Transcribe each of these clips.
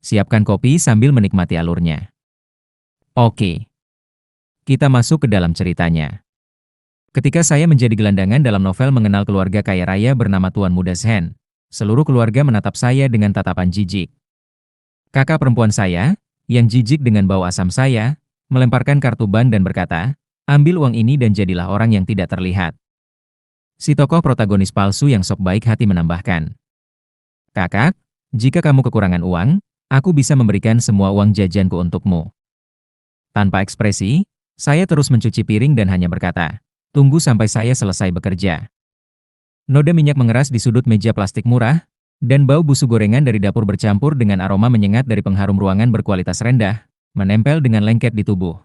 Siapkan kopi sambil menikmati alurnya. Oke, kita masuk ke dalam ceritanya. Ketika saya menjadi gelandangan dalam novel mengenal keluarga kaya raya bernama Tuan Muda Zhen, seluruh keluarga menatap saya dengan tatapan jijik. Kakak perempuan saya, yang jijik dengan bau asam saya, melemparkan kartu bank dan berkata, "Ambil uang ini dan jadilah orang yang tidak terlihat." Si tokoh protagonis palsu yang sok baik hati menambahkan, "Kakak, jika kamu kekurangan uang, aku bisa memberikan semua uang jajanku untukmu." Tanpa ekspresi, saya terus mencuci piring dan hanya berkata, "Tunggu sampai saya selesai bekerja." Noda minyak mengeras di sudut meja plastik murah, dan bau busuk gorengan dari dapur bercampur dengan aroma menyengat dari pengharum ruangan berkualitas rendah, menempel dengan lengket di tubuh.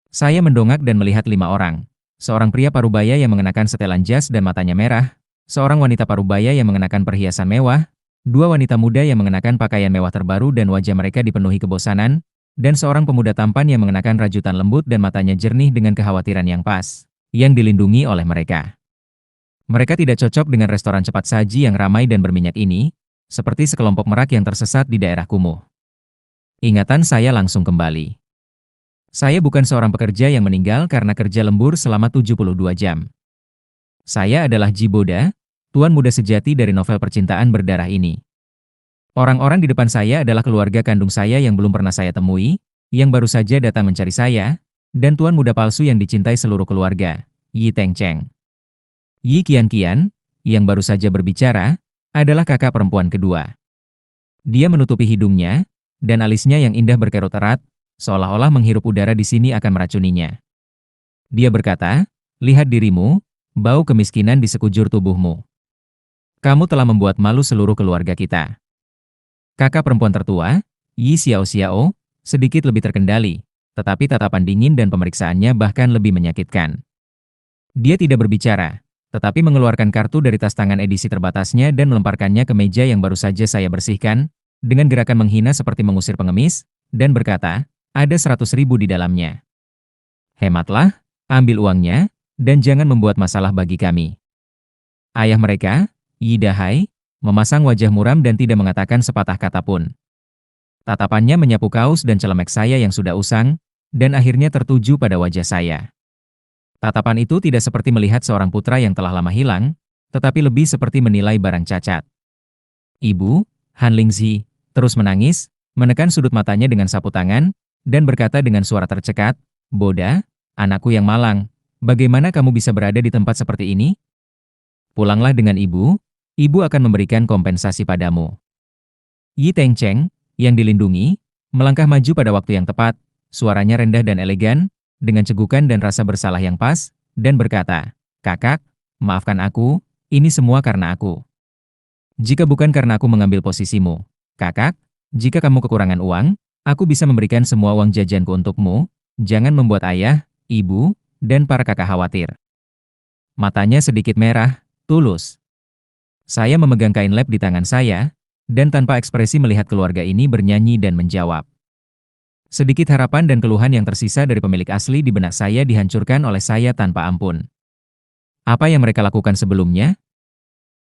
Saya mendongak dan melihat 5 orang. Seorang pria parubaya yang mengenakan setelan jas dan matanya merah, seorang wanita parubaya yang mengenakan perhiasan mewah, 2 wanita muda yang mengenakan pakaian mewah terbaru dan wajah mereka dipenuhi kebosanan, dan seorang pemuda tampan yang mengenakan rajutan lembut dan matanya jernih dengan kekhawatiran yang pas, yang dilindungi oleh mereka. Mereka tidak cocok dengan restoran cepat saji yang ramai dan berminyak ini, seperti sekelompok merak yang tersesat di daerah kumuh. Ingatan saya langsung kembali. Saya bukan seorang pekerja yang meninggal karena kerja lembur selama 72 jam. Saya adalah Jiboda, tuan muda sejati dari novel percintaan berdarah ini. Orang-orang di depan saya adalah keluarga kandung saya yang belum pernah saya temui, yang baru saja datang mencari saya, dan tuan muda palsu yang dicintai seluruh keluarga, Yi Tengcheng. Yi Qianqian, yang baru saja berbicara, adalah kakak perempuan kedua. Dia menutupi hidungnya, dan alisnya yang indah berkerut erat, seolah-olah menghirup udara di sini akan meracuninya. Dia berkata, "Lihat dirimu, bau kemiskinan di sekujur tubuhmu. Kamu telah membuat malu seluruh keluarga kita." Kakak perempuan tertua, Yi Xiaoxiao, sedikit lebih terkendali, tetapi tatapan dingin dan pemeriksaannya bahkan lebih menyakitkan. Dia tidak berbicara, tetapi mengeluarkan kartu dari tas tangan edisi terbatasnya dan melemparkannya ke meja yang baru saja saya bersihkan, dengan gerakan menghina seperti mengusir pengemis, dan berkata, "Ada 100.000 di dalamnya. Hematlah, ambil uangnya, dan jangan membuat masalah bagi kami." Ayah mereka, Yi Dahai, memasang wajah muram dan tidak mengatakan sepatah kata pun. Tatapannya menyapu kaos dan celemek saya yang sudah usang, dan akhirnya tertuju pada wajah saya. Tatapan itu tidak seperti melihat seorang putra yang telah lama hilang, tetapi lebih seperti menilai barang cacat. Ibu, Han Lingzi, terus menangis, menekan sudut matanya dengan sapu tangan, dan berkata dengan suara tercekat, "Boda, anakku yang malang, bagaimana kamu bisa berada di tempat seperti ini? Pulanglah dengan ibu, ibu akan memberikan kompensasi padamu." Yi Tengcheng, yang dilindungi, melangkah maju pada waktu yang tepat, suaranya rendah dan elegan, dengan cegukan dan rasa bersalah yang pas, dan berkata, "Kakak, maafkan aku, ini semua karena aku. Jika bukan karena aku mengambil posisimu, kakak, jika kamu kekurangan uang, aku bisa memberikan semua uang jajanku untukmu, jangan membuat ayah, ibu, dan para kakak khawatir." Matanya sedikit merah, tulus. Saya memegang kain lap di tangan saya, dan tanpa ekspresi melihat keluarga ini bernyanyi dan menjawab. Sedikit harapan dan keluhan yang tersisa dari pemilik asli di benak saya dihancurkan oleh saya tanpa ampun. Apa yang mereka lakukan sebelumnya?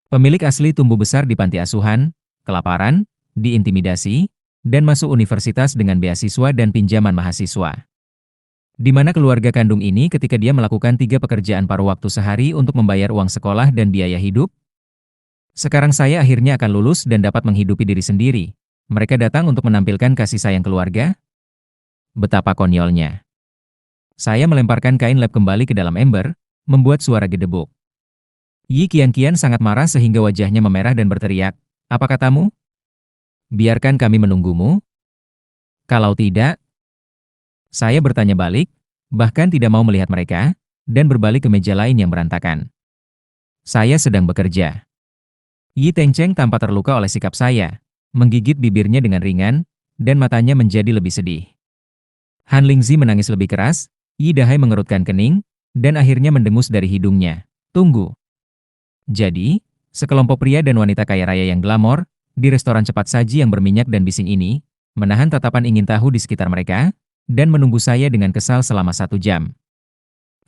Pemilik asli tumbuh besar di panti asuhan, kelaparan, diintimidasi, dan masuk universitas dengan beasiswa dan pinjaman mahasiswa. Di mana keluarga kandung ini ketika dia melakukan 3 pekerjaan paruh waktu sehari untuk membayar uang sekolah dan biaya hidup? Sekarang saya akhirnya akan lulus dan dapat menghidupi diri sendiri. Mereka datang untuk menampilkan kasih sayang keluarga? Betapa konyolnya. Saya melemparkan kain lap kembali ke dalam ember, membuat suara gedebuk. Yi Qianqian sangat marah sehingga wajahnya memerah dan berteriak, "Apa katamu? Biarkan kami menunggumu? Kalau tidak..." Saya bertanya balik, bahkan tidak mau melihat mereka, dan berbalik ke meja lain yang berantakan. Saya sedang bekerja. Yi Tengcheng tampak terluka oleh sikap saya, menggigit bibirnya dengan ringan, dan matanya menjadi lebih sedih. Han Lingzi menangis lebih keras, Yi Dahai mengerutkan kening, dan akhirnya mendengus dari hidungnya. "Tunggu." Jadi, sekelompok pria dan wanita kaya raya yang glamor, di restoran cepat saji yang berminyak dan bising ini, menahan tatapan ingin tahu di sekitar mereka, dan menunggu saya dengan kesal selama 1 jam.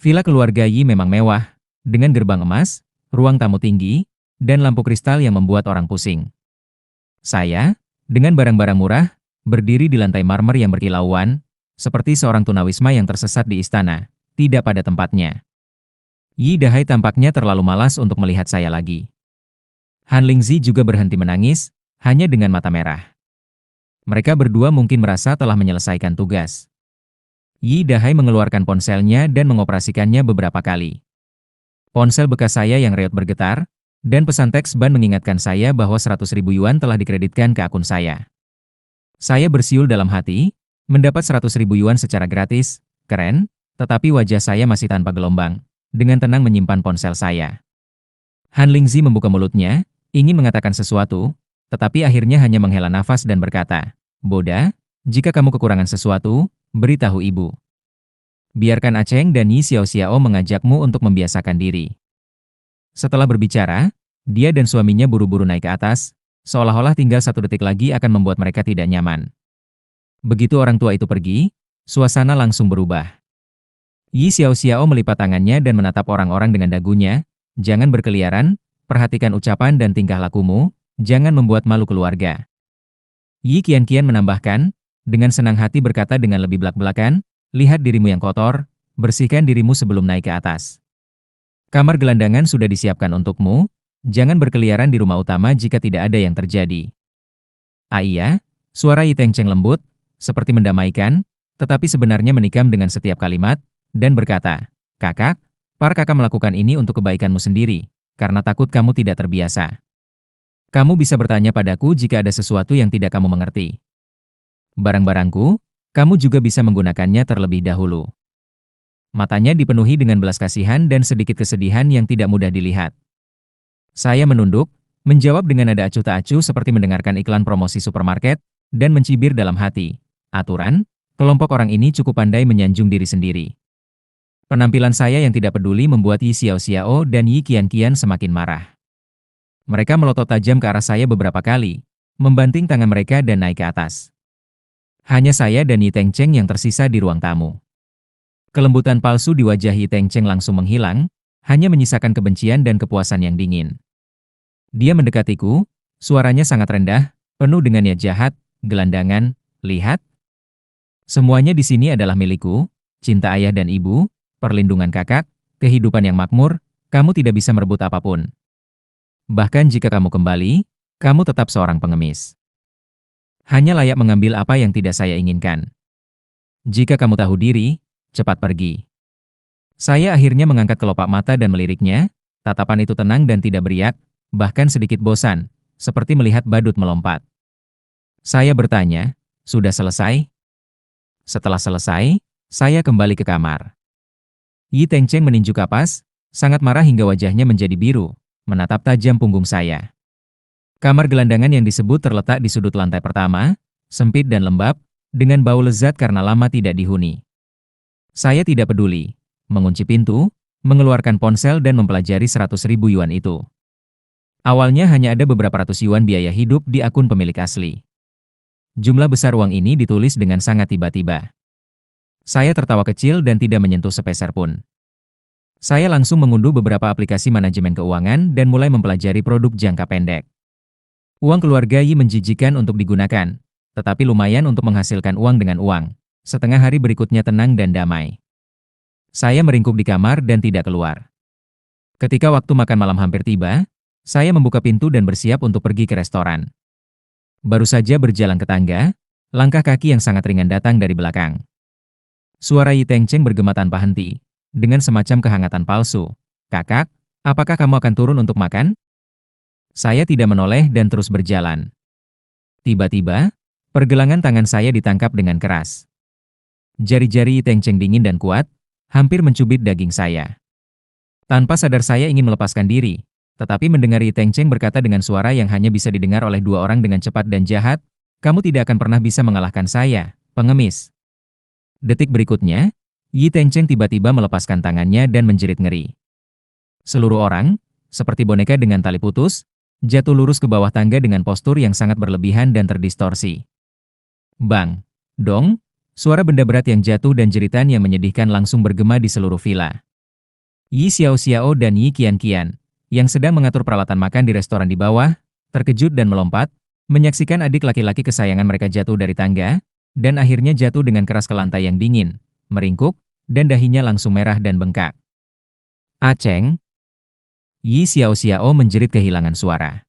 Villa keluarga Yi memang mewah, dengan gerbang emas, ruang tamu tinggi, dan lampu kristal yang membuat orang pusing. Saya, dengan barang-barang murah, berdiri di lantai marmer yang berkilauan, seperti seorang tunawisma yang tersesat di istana, tidak pada tempatnya. Yi Dahai tampaknya terlalu malas untuk melihat saya lagi. Han Lingzi juga berhenti menangis, hanya dengan mata merah. Mereka berdua mungkin merasa telah menyelesaikan tugas. Yi Dahai mengeluarkan ponselnya dan mengoperasikannya beberapa kali. Ponsel bekas saya yang reot bergetar, dan pesan teks Ban mengingatkan saya bahwa 100.000 yuan telah dikreditkan ke akun saya. Saya bersiul dalam hati, mendapat 100.000 yuan secara gratis, keren, tetapi wajah saya masih tanpa gelombang, dengan tenang menyimpan ponsel saya. Han Lingzi membuka mulutnya, ingin mengatakan sesuatu, tetapi akhirnya hanya menghela nafas dan berkata, "Boda, jika kamu kekurangan sesuatu, beritahu ibu. Biarkan Aceng dan Yi Xiao-xiao mengajakmu untuk membiasakan diri." Setelah berbicara, dia dan suaminya buru-buru naik ke atas, seolah-olah tinggal 1 detik lagi akan membuat mereka tidak nyaman. Begitu orang tua itu pergi, suasana langsung berubah. Yi Xiao-xiao melipat tangannya dan menatap orang-orang dengan dagunya, "Jangan berkeliaran, perhatikan ucapan dan tingkah lakumu, jangan membuat malu keluarga." Yi Qianqian menambahkan, dengan senang hati berkata dengan lebih belak-belakan, "Lihat dirimu yang kotor, bersihkan dirimu sebelum naik ke atas. Kamar gelandangan sudah disiapkan untukmu, jangan berkeliaran di rumah utama jika tidak ada yang terjadi." "Ah iya," suara Yi Tengcheng lembut, seperti mendamaikan, tetapi sebenarnya menikam dengan setiap kalimat, dan berkata, "Kakak, para kakak melakukan ini untuk kebaikanmu sendiri, karena takut kamu tidak terbiasa. Kamu bisa bertanya padaku jika ada sesuatu yang tidak kamu mengerti. Barang-barangku, kamu juga bisa menggunakannya terlebih dahulu." Matanya dipenuhi dengan belas kasihan dan sedikit kesedihan yang tidak mudah dilihat. Saya menunduk, menjawab dengan nada acuh tak acuh seperti mendengarkan iklan promosi supermarket, dan mencibir dalam hati. Aturan, kelompok orang ini cukup pandai menyanjung diri sendiri. Penampilan saya yang tidak peduli membuat Yi Xiao-xiao dan Yi Qianqian semakin marah. Mereka melotot tajam ke arah saya beberapa kali, membanting tangan mereka dan naik ke atas. Hanya saya dan Yi Tengcheng yang tersisa di ruang tamu. Kelembutan palsu di wajah Yi Tengcheng langsung menghilang, hanya menyisakan kebencian dan kepuasan yang dingin. Dia mendekatiku, suaranya sangat rendah, penuh dengan niat jahat. "Gelandangan, lihat. Semuanya di sini adalah milikku, cinta ayah dan ibu, perlindungan kakak, kehidupan yang makmur, kamu tidak bisa merebut apapun. Bahkan jika kamu kembali, kamu tetap seorang pengemis. Hanya layak mengambil apa yang tidak saya inginkan. Jika kamu tahu diri, cepat pergi." Saya akhirnya mengangkat kelopak mata dan meliriknya, tatapan itu tenang dan tidak beriak, bahkan sedikit bosan, seperti melihat badut melompat. Saya bertanya, "Sudah selesai?" Setelah selesai, saya kembali ke kamar. Yi Tengcheng meninju kapas, sangat marah hingga wajahnya menjadi biru, menatap tajam punggung saya. Kamar gelandangan yang disebut terletak di sudut lantai pertama, sempit dan lembab, dengan bau lezat karena lama tidak dihuni. Saya tidak peduli, mengunci pintu, mengeluarkan ponsel dan mempelajari 100.000 yuan itu. Awalnya hanya ada beberapa ratus yuan biaya hidup di akun pemilik asli. Jumlah besar uang ini ditulis dengan sangat tiba-tiba. Saya tertawa kecil dan tidak menyentuh sepeser pun. Saya langsung mengunduh beberapa aplikasi manajemen keuangan dan mulai mempelajari produk jangka pendek. Uang keluarga Yi menjijikan untuk digunakan, tetapi lumayan untuk menghasilkan uang dengan uang. Setengah hari berikutnya tenang dan damai. Saya meringkuk di kamar dan tidak keluar. Ketika waktu makan malam hampir tiba, saya membuka pintu dan bersiap untuk pergi ke restoran. Baru saja berjalan ke tangga, langkah kaki yang sangat ringan datang dari belakang. Suara Yi Tengcheng bergema tanpa henti, dengan semacam kehangatan palsu. "Kakak, apakah kamu akan turun untuk makan?" Saya tidak menoleh dan terus berjalan. Tiba-tiba, pergelangan tangan saya ditangkap dengan keras. Jari-jari Yi Tengcheng dingin dan kuat, hampir mencubit daging saya. Tanpa sadar saya ingin melepaskan diri, tetapi mendengar Yi Tengcheng berkata dengan suara yang hanya bisa didengar oleh dua orang dengan cepat dan jahat, "Kamu tidak akan pernah bisa mengalahkan saya, pengemis." Detik berikutnya, Yi Tengcheng tiba-tiba melepaskan tangannya dan menjerit ngeri. Seluruh orang, seperti boneka dengan tali putus, jatuh lurus ke bawah tangga dengan postur yang sangat berlebihan dan terdistorsi. Bang! Dong! Suara benda berat yang jatuh dan jeritan yang menyedihkan langsung bergema di seluruh villa. Yi Xiao-xiao dan Yi Qianqian, yang sedang mengatur peralatan makan di restoran di bawah, terkejut dan melompat, Menyaksikan adik laki-laki kesayangan mereka jatuh dari tangga, dan akhirnya jatuh dengan keras ke lantai yang dingin, meringkuk, dan dahinya langsung merah dan bengkak. Aceng, Yi Xiao Xiao menjerit kehilangan suara.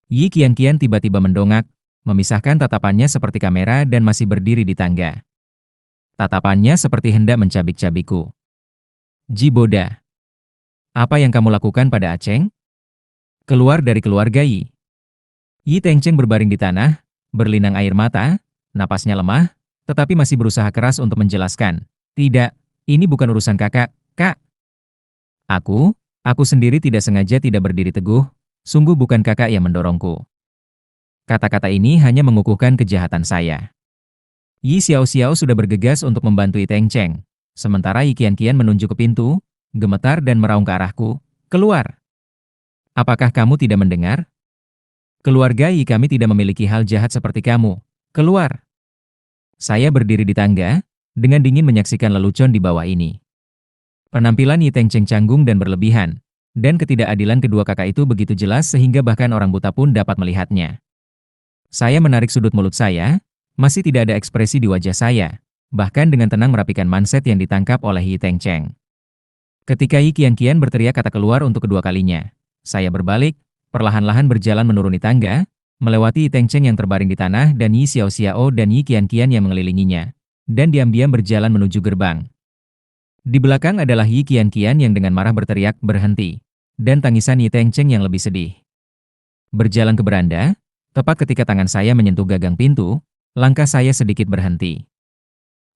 Yi Qianqian tiba-tiba mendongak, memisahkan tatapannya seperti kamera dan masih berdiri di tangga. Tatapannya seperti hendak mencabik-cabikku. Ji Boda, apa yang kamu lakukan pada Aceng? Keluar dari keluarga Yi. Yi Tengcheng berbaring di tanah, berlinang air mata, napasnya lemah, tetapi masih berusaha keras untuk menjelaskan. Tidak, ini bukan urusan kakak, Kak. Aku sendiri tidak sengaja tidak berdiri teguh, sungguh bukan kakak yang mendorongku. Kata-kata ini hanya mengukuhkan kejahatan saya. Yi Xiao Xiao sudah bergegas untuk membantu Yi Tengcheng, sementara Yi Qianqian menunjuk ke pintu, gemetar dan meraung ke arahku, keluar. Apakah kamu tidak mendengar? Keluarga Yi kami tidak memiliki hal jahat seperti kamu, keluar. Saya berdiri di tangga, dengan dingin menyaksikan lelucon di bawah ini. Penampilan Yi Tengcheng canggung dan berlebihan, dan ketidakadilan kedua kakak itu begitu jelas sehingga bahkan orang buta pun dapat melihatnya. Saya menarik sudut mulut saya, masih tidak ada ekspresi di wajah saya, bahkan dengan tenang merapikan manset yang ditangkap oleh Yi Tengcheng. Ketika Yi Qianqian berteriak kata keluar untuk kedua kalinya, saya berbalik, perlahan-lahan berjalan menuruni tangga, melewati Yi Tengcheng yang terbaring di tanah dan Yi Xiao Xiao dan Yi Qianqian yang mengelilinginya, dan diam-diam berjalan menuju gerbang. Di belakang adalah Yi Qianqian yang dengan marah berteriak berhenti, dan tangisan Yi Tengcheng yang lebih sedih. Berjalan ke beranda, tepat ketika tangan saya menyentuh gagang pintu, langkah saya sedikit berhenti.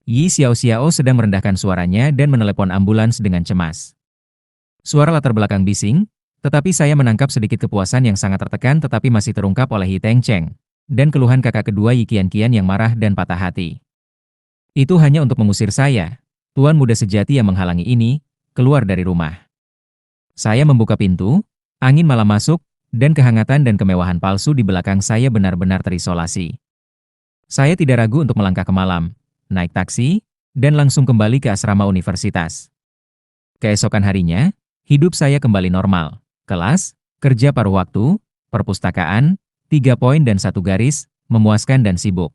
Yi Xiao Xiao sedang merendahkan suaranya dan menelepon ambulans dengan cemas. Suara latar belakang bising, tetapi saya menangkap sedikit kepuasan yang sangat tertekan tetapi masih terungkap oleh Yi Tengcheng, dan keluhan kakak kedua Yi Qianqian yang marah dan patah hati. Itu hanya untuk mengusir saya, tuan muda sejati yang menghalangi ini, keluar dari rumah. Saya membuka pintu, angin malam masuk, dan kehangatan dan kemewahan palsu di belakang saya benar-benar terisolasi. Saya tidak ragu untuk melangkah ke malam, naik taksi, dan langsung kembali ke asrama universitas. Keesokan harinya, hidup saya kembali normal. Kelas, kerja paruh waktu, perpustakaan, 3 poin dan 1 garis, memuaskan dan sibuk.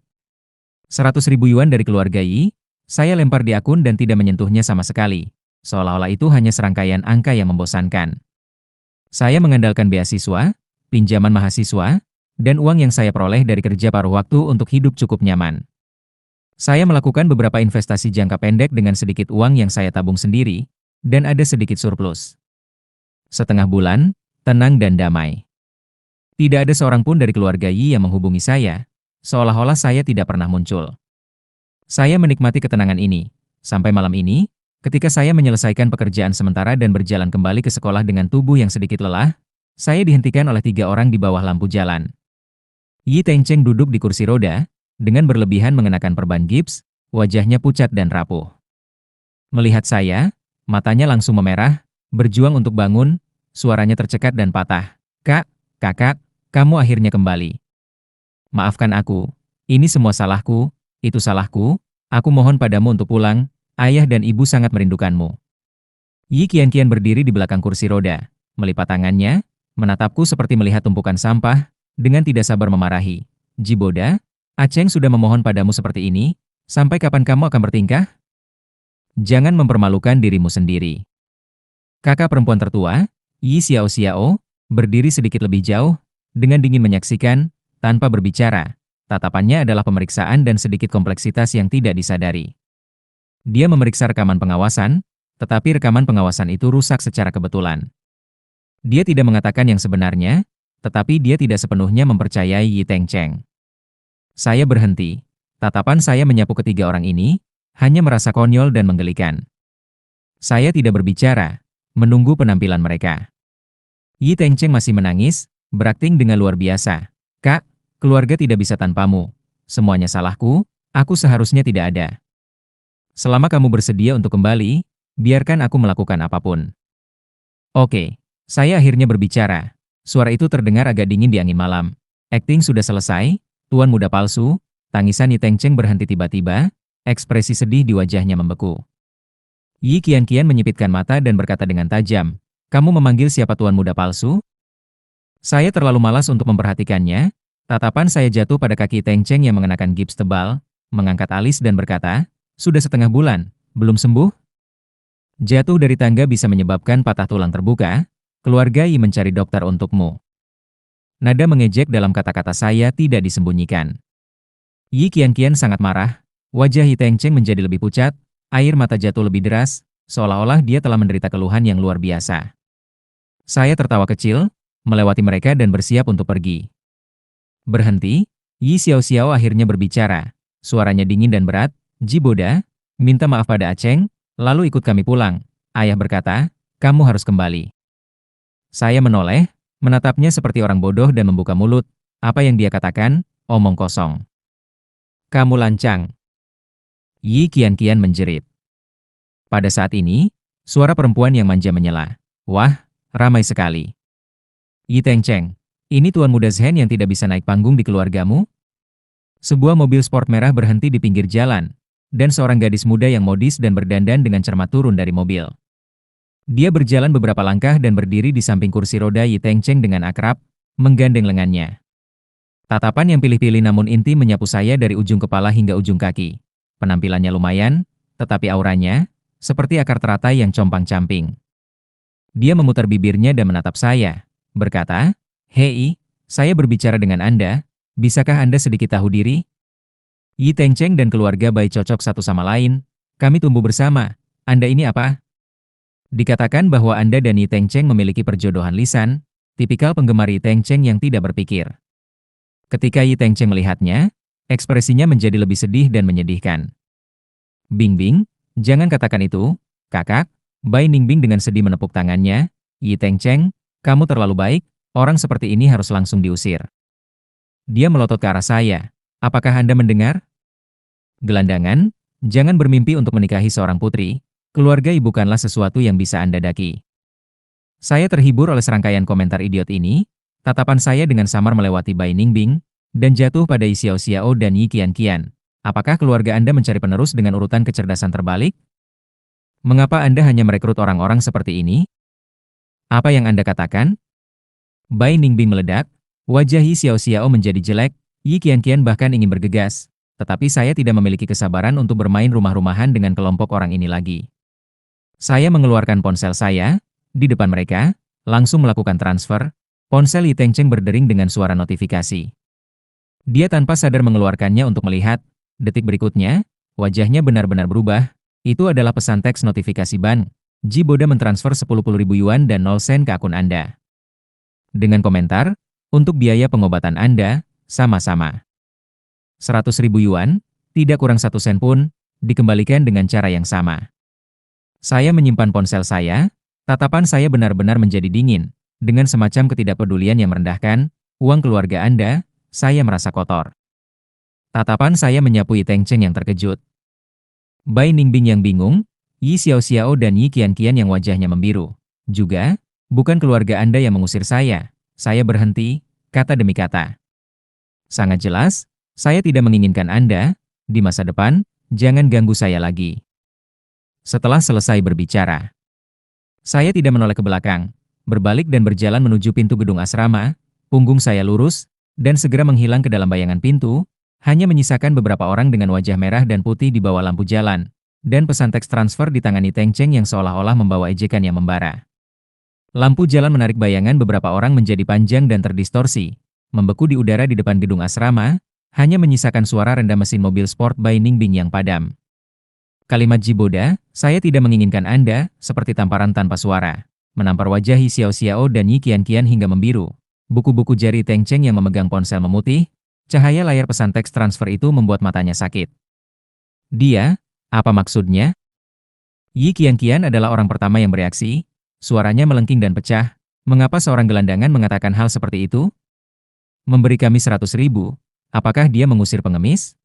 100.000 yuan dari keluarga Yi, saya lempar di akun dan tidak menyentuhnya sama sekali, seolah-olah itu hanya serangkaian angka yang membosankan. Saya mengandalkan beasiswa, pinjaman mahasiswa, dan uang yang saya peroleh dari kerja paruh waktu untuk hidup cukup nyaman. Saya melakukan beberapa investasi jangka pendek dengan sedikit uang yang saya tabung sendiri, dan ada sedikit surplus. Setengah bulan, tenang dan damai. Tidak ada seorang pun dari keluarga Yi yang menghubungi saya, seolah-olah saya tidak pernah muncul. Saya menikmati ketenangan ini, sampai malam ini, ketika saya menyelesaikan pekerjaan sementara dan berjalan kembali ke sekolah dengan tubuh yang sedikit lelah, saya dihentikan oleh 3 orang di bawah lampu jalan. Yi Tengcheng duduk di kursi roda, dengan berlebihan mengenakan perban gips, wajahnya pucat dan rapuh. Melihat saya, matanya langsung memerah, berjuang untuk bangun, suaranya tercekat dan patah. Kakak, kamu akhirnya kembali. Maafkan aku, ini semua salahku, itu salahku, aku mohon padamu untuk pulang, ayah dan ibu sangat merindukanmu. Yi Qianqian berdiri di belakang kursi roda, melipat tangannya, menatapku seperti melihat tumpukan sampah, dengan tidak sabar memarahi. Ji Boda, Aceng sudah memohon padamu seperti ini, sampai kapan kamu akan bertingkah? Jangan mempermalukan dirimu sendiri. Kakak perempuan tertua, Yi Xiao Xiao, berdiri sedikit lebih jauh, dengan dingin menyaksikan, tanpa berbicara. Tatapannya adalah pemeriksaan dan sedikit kompleksitas yang tidak disadari. Dia memeriksa rekaman pengawasan, tetapi rekaman pengawasan itu rusak secara kebetulan. Dia tidak mengatakan yang sebenarnya, tetapi dia tidak sepenuhnya mempercayai Yi Tengcheng. Saya berhenti. Tatapan saya menyapu ketiga orang ini, hanya merasa konyol dan menggelikan. Saya tidak berbicara, menunggu penampilan mereka. Yi Tengcheng masih menangis, berakting dengan luar biasa. Kak, keluarga tidak bisa tanpamu. Semuanya salahku, aku seharusnya tidak ada. Selama kamu bersedia untuk kembali, biarkan aku melakukan apapun. Oke, saya akhirnya berbicara. Suara itu terdengar agak dingin di angin malam. Akting sudah selesai, tuan muda palsu. Tangisan Yi Tengcheng berhenti tiba-tiba, ekspresi sedih di wajahnya membeku. Yi Qianqian menyipitkan mata dan berkata dengan tajam, kamu memanggil siapa tuan muda palsu? Saya terlalu malas untuk memperhatikannya, Tatapan saya jatuh pada kaki Teng Cheng yang mengenakan gips tebal, mengangkat alis dan berkata, "Sudah setengah bulan, belum sembuh?" Jatuh dari tangga bisa menyebabkan patah tulang terbuka. Keluarga Yi mencari dokter untukmu. Nada mengejek dalam kata-kata saya tidak disembunyikan. Yi Qianqian sangat marah. Wajah Yi Teng Cheng menjadi lebih pucat, air mata jatuh lebih deras, seolah-olah dia telah menderita keluhan yang luar biasa. Saya tertawa kecil, melewati mereka dan bersiap untuk pergi. Berhenti, Yi Xiaoxiao akhirnya berbicara. Suaranya dingin dan berat, "Ji Boda, minta maaf pada Aceng, lalu ikut kami pulang." Ayah berkata, "Kamu harus kembali." Saya menoleh, menatapnya seperti orang bodoh dan membuka mulut. Apa yang dia katakan, omong kosong. "Kamu lancang." Yi Qianqian menjerit. Pada saat ini, suara perempuan yang manja menyela. "Wah, ramai sekali. Yi Tengcheng, ini tuan muda Zhen yang tidak bisa naik panggung di keluargamu?" Sebuah mobil sport merah berhenti di pinggir jalan, dan seorang gadis muda yang modis dan berdandan dengan cermat turun dari mobil. Dia berjalan beberapa langkah dan berdiri di samping kursi roda Yi Tengcheng dengan akrab, menggandeng lengannya. Tatapan yang pilih-pilih namun inti menyapu saya dari ujung kepala hingga ujung kaki. Penampilannya lumayan, tetapi auranya, seperti akar teratai yang compang-camping. Dia memutar bibirnya dan menatap saya, berkata, "Hei, saya berbicara dengan Anda, bisakah Anda sedikit tahu diri?" Yi Tengcheng dan keluarga baik cocok satu sama lain, kami tumbuh bersama, Anda ini apa? Dikatakan bahwa Anda dan Yi Tengcheng memiliki perjodohan lisan, tipikal penggemar Yi Tengcheng yang tidak berpikir. Ketika Yi Tengcheng melihatnya, ekspresinya menjadi lebih sedih dan menyedihkan. "Bingbing, jangan katakan itu, kakak." Bai Ningbing dengan sedih menepuk tangannya. "Yi Tengcheng, kamu terlalu baik, orang seperti ini harus langsung diusir." Dia melotot ke arah saya. "Apakah Anda mendengar? Gelandangan, jangan bermimpi untuk menikahi seorang putri. Keluarga ibu bukanlah sesuatu yang bisa Anda daki." Saya terhibur oleh serangkaian komentar idiot ini. Tatapan saya dengan samar melewati Bai Ningbing, dan jatuh pada Yi Xiaoxiao dan Yi Qianqian. "Apakah keluarga Anda mencari penerus dengan urutan kecerdasan terbalik? Mengapa Anda hanya merekrut orang-orang seperti ini? Apa yang Anda katakan?" Bai Ningbing meledak, wajah Yi Xiaoxiao menjadi jelek, Yi Qianqian bahkan ingin bergegas. Tetapi saya tidak memiliki kesabaran untuk bermain rumah-rumahan dengan kelompok orang ini lagi. Saya mengeluarkan ponsel saya, di depan mereka, langsung melakukan transfer. Ponsel Yi Tengcheng berdering dengan suara notifikasi. Dia tanpa sadar mengeluarkannya untuk melihat. Detik berikutnya, wajahnya benar-benar berubah. Itu adalah pesan teks notifikasi ban. "Ji Boda mentransfer 10.000 yuan dan 0 sen ke akun Anda. Dengan komentar, untuk biaya pengobatan Anda, sama-sama. 100.000 yuan, tidak kurang 1 sen pun, dikembalikan dengan cara yang sama." Saya menyimpan ponsel saya, tatapan saya benar-benar menjadi dingin. Dengan semacam ketidakpedulian yang merendahkan, "Uang keluarga Anda, saya merasa kotor." Tatapan saya menyapu Yi Tengcheng yang terkejut. Bai Ningbing yang bingung, Yi Xiaoxiao dan Yi Qianqian yang wajahnya membiru. "Juga, bukan keluarga Anda yang mengusir saya." Saya berhenti, kata demi kata. "Sangat jelas, saya tidak menginginkan Anda. Di masa depan, jangan ganggu saya lagi." Setelah selesai berbicara, saya tidak menoleh ke belakang, berbalik dan berjalan menuju pintu gedung asrama. Punggung saya lurus, dan segera menghilang ke dalam bayangan pintu, hanya menyisakan beberapa orang dengan wajah merah dan putih di bawah lampu jalan, dan pesan teks transfer di tangan Yi Tengcheng yang seolah-olah membawa ejekan yang membara. Lampu jalan menarik bayangan beberapa orang menjadi panjang dan terdistorsi, membeku di udara di depan gedung asrama, hanya menyisakan suara rendah mesin mobil sport Bai Ningbing yang padam. Kalimat Ji Boda, "Saya tidak menginginkan Anda," seperti tamparan tanpa suara, menampar wajah Yi Xiaoxiao dan Yi Qianqian hingga membiru. Buku-buku jari Tengcheng yang memegang ponsel memutih, cahaya layar pesan teks transfer itu membuat matanya sakit. "Dia, apa maksudnya?" Yi Qianqian adalah orang pertama yang bereaksi, suaranya melengking dan pecah. "Mengapa seorang gelandangan mengatakan hal seperti itu? Memberi kami 100.000, apakah dia mengusir pengemis?"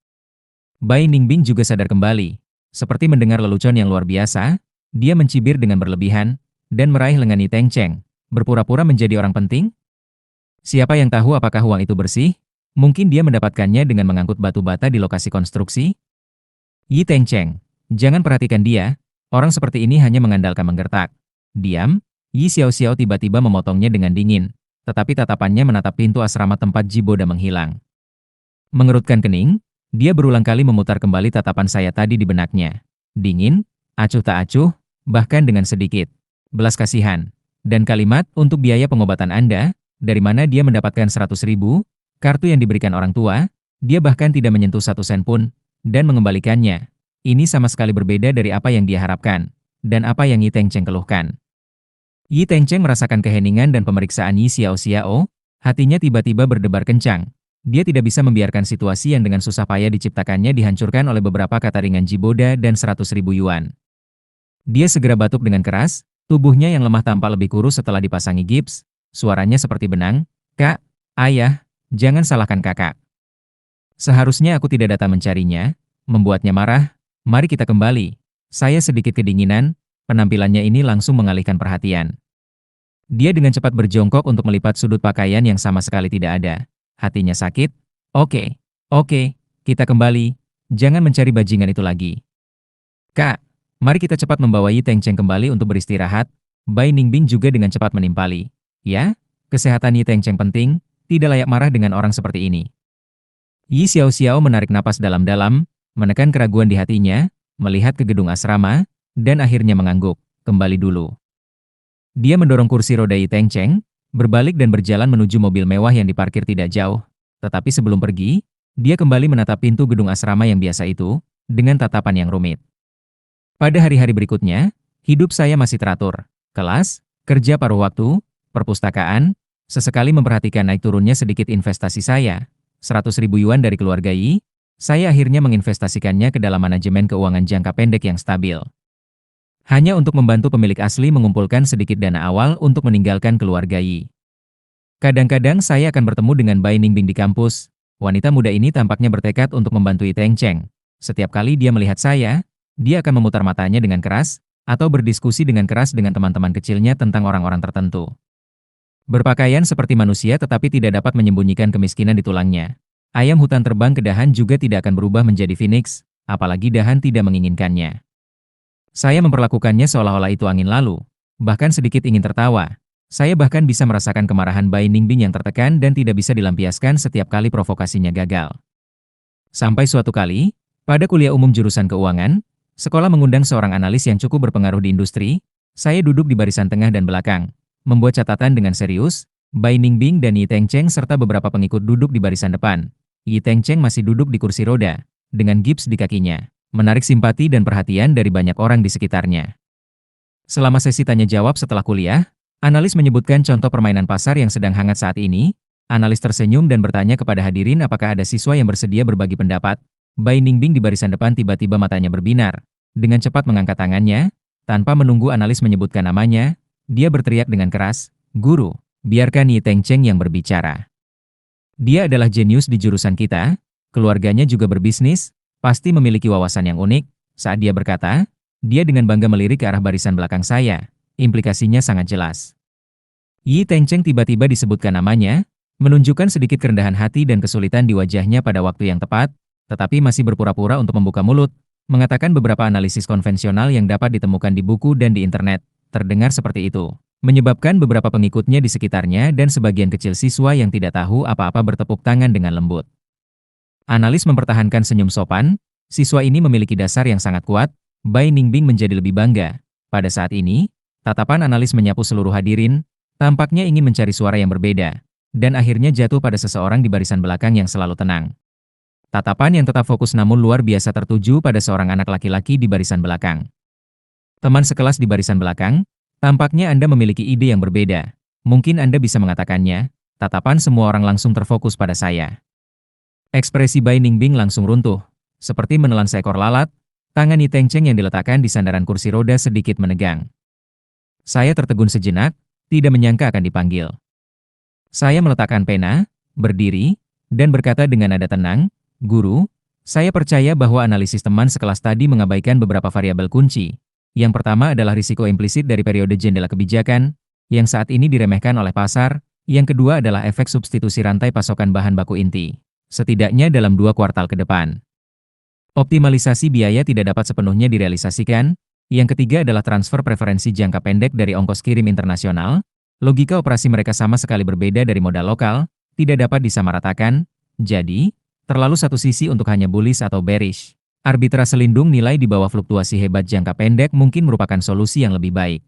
Bai Ningbing juga sadar kembali. Seperti mendengar lelucon yang luar biasa, dia mencibir dengan berlebihan, dan meraih lengan Yi Tengcheng, berpura-pura menjadi orang penting. Siapa yang tahu apakah uang itu bersih? Mungkin dia mendapatkannya dengan mengangkut batu bata di lokasi konstruksi? "Yi Tengcheng, jangan perhatikan dia, orang seperti ini hanya mengandalkan menggertak." "Diam." Yi Xiaoxiao tiba-tiba memotongnya dengan dingin. tetapi tatapannya menatap pintu asrama tempat Jiboda menghilang. Mengerutkan kening, dia berulang kali memutar kembali tatapan saya tadi di benaknya. Dingin, acuh tak acuh, bahkan dengan sedikit belas kasihan. Dan kalimat, untuk biaya pengobatan Anda, dari mana dia mendapatkan 100.000, kartu yang diberikan orang tua, dia bahkan tidak menyentuh 1 sen pun, dan mengembalikannya. Ini sama sekali berbeda dari apa yang dia harapkan, dan apa yang Yi Tengcheng keluhkan. Yi Tengcheng merasakan keheningan dan pemeriksaan Yi Xiao Xiao, hatinya tiba-tiba berdebar kencang. Dia tidak bisa membiarkan situasi yang dengan susah payah diciptakannya dihancurkan oleh beberapa kata ringan Jiboda dan 100.000 yuan. Dia segera batuk dengan keras, tubuhnya yang lemah tampak lebih kurus setelah dipasangi gips, suaranya seperti benang, "Kak, ayah, jangan salahkan kakak. Seharusnya aku tidak datang mencarinya, membuatnya marah, mari kita kembali." Saya sedikit kedinginan, penampilannya ini langsung mengalihkan perhatian. Dia dengan cepat berjongkok untuk melipat sudut pakaian yang sama sekali tidak ada. Hatinya sakit. Oke, kita kembali. Jangan mencari bajingan itu lagi. Kak, mari kita cepat membawa Yi Tengcheng kembali untuk beristirahat. Bai Ningbing juga dengan cepat menimpali. Ya, kesehatan Yi Tengcheng penting, tidak layak marah dengan orang seperti ini. Yi Xiao Xiao menarik napas dalam-dalam, menekan keraguan di hatinya, melihat ke gedung asrama, dan akhirnya mengangguk. Kembali dulu. Dia mendorong kursi roda Yi Tengcheng, berbalik dan berjalan menuju mobil mewah yang diparkir tidak jauh. Tetapi sebelum pergi, dia kembali menatap pintu gedung asrama yang biasa itu, dengan tatapan yang rumit. Pada hari-hari berikutnya, hidup saya masih teratur. Kelas, kerja paruh waktu, perpustakaan, sesekali memperhatikan naik turunnya sedikit investasi saya. 100.000 yuan dari keluarga Yi, saya akhirnya menginvestasikannya ke dalam manajemen keuangan jangka pendek yang stabil. Hanya untuk membantu pemilik asli mengumpulkan sedikit dana awal untuk meninggalkan keluarga Yi. Kadang-kadang saya akan bertemu dengan Bai Ningbing di kampus. Wanita muda ini tampaknya bertekad untuk membantu Yi Tengcheng. Setiap kali dia melihat saya, dia akan memutar matanya dengan keras, atau berdiskusi dengan keras dengan teman-teman kecilnya tentang orang-orang tertentu. Berpakaian seperti manusia tetapi tidak dapat menyembunyikan kemiskinan di tulangnya. Ayam hutan terbang ke dahan juga tidak akan berubah menjadi phoenix, apalagi dahan tidak menginginkannya. Saya memperlakukannya seolah-olah itu angin lalu, bahkan sedikit ingin tertawa. Saya bahkan bisa merasakan kemarahan Bai Ningbing yang tertekan dan tidak bisa dilampiaskan setiap kali provokasinya gagal. Sampai suatu kali, pada kuliah umum jurusan keuangan, sekolah mengundang seorang analis yang cukup berpengaruh di industri. Saya duduk di barisan tengah dan belakang, membuat catatan dengan serius. Bai Ningbing dan Yi Tengcheng serta beberapa pengikut duduk di barisan depan. Yi Tengcheng masih duduk di kursi roda, dengan gips di kakinya, menarik simpati dan perhatian dari banyak orang di sekitarnya. Selama sesi tanya-jawab setelah kuliah, analis menyebutkan contoh permainan pasar yang sedang hangat saat ini. Analis tersenyum dan bertanya kepada hadirin apakah ada siswa yang bersedia berbagi pendapat. Bai Ningbing di barisan depan tiba-tiba matanya berbinar. Dengan cepat mengangkat tangannya, tanpa menunggu analis menyebutkan namanya, dia berteriak dengan keras, "Guru, biarkan Yi Tengcheng yang berbicara. Dia adalah jenius di jurusan kita, keluarganya juga berbisnis, pasti memiliki wawasan yang unik." Saat dia berkata, dia dengan bangga melirik ke arah barisan belakang saya. Implikasinya sangat jelas. Yi Tengcheng tiba-tiba disebutkan namanya, menunjukkan sedikit kerendahan hati dan kesulitan di wajahnya pada waktu yang tepat, tetapi masih berpura-pura untuk membuka mulut, mengatakan beberapa analisis konvensional yang dapat ditemukan di buku dan di internet, terdengar seperti itu, menyebabkan beberapa pengikutnya di sekitarnya dan sebagian kecil siswa yang tidak tahu apa-apa bertepuk tangan dengan lembut. Analis mempertahankan senyum sopan, siswa ini memiliki dasar yang sangat kuat. Bai Ningbing menjadi lebih bangga. Pada saat ini, tatapan analis menyapu seluruh hadirin, tampaknya ingin mencari suara yang berbeda, dan akhirnya jatuh pada seseorang di barisan belakang yang selalu tenang. Tatapan yang tetap fokus namun luar biasa tertuju pada seorang anak laki-laki di barisan belakang. Teman sekelas di barisan belakang, tampaknya Anda memiliki ide yang berbeda. Mungkin Anda bisa mengatakannya. Tatapan semua orang langsung terfokus pada saya. Ekspresi Bai Ningbing langsung runtuh, seperti menelan seekor lalat. Tangan Yi Tengcheng yang diletakkan di sandaran kursi roda sedikit menegang. Saya tertegun sejenak, tidak menyangka akan dipanggil. Saya meletakkan pena, berdiri, dan berkata dengan nada tenang, "Guru, saya percaya bahwa analisis teman sekelas tadi mengabaikan beberapa variabel kunci. Yang pertama adalah risiko implisit dari periode jendela kebijakan, yang saat ini diremehkan oleh pasar. Yang kedua adalah efek substitusi rantai pasokan bahan baku inti, setidaknya dalam 2 kuartal ke depan. Optimalisasi biaya tidak dapat sepenuhnya direalisasikan. Yang ketiga adalah transfer preferensi jangka pendek dari ongkos kirim internasional. Logika operasi mereka sama sekali berbeda dari modal lokal, tidak dapat disamaratakan, jadi, terlalu satu sisi untuk hanya bullish atau bearish. Arbitrase lindung nilai di bawah fluktuasi hebat jangka pendek mungkin merupakan solusi yang lebih baik.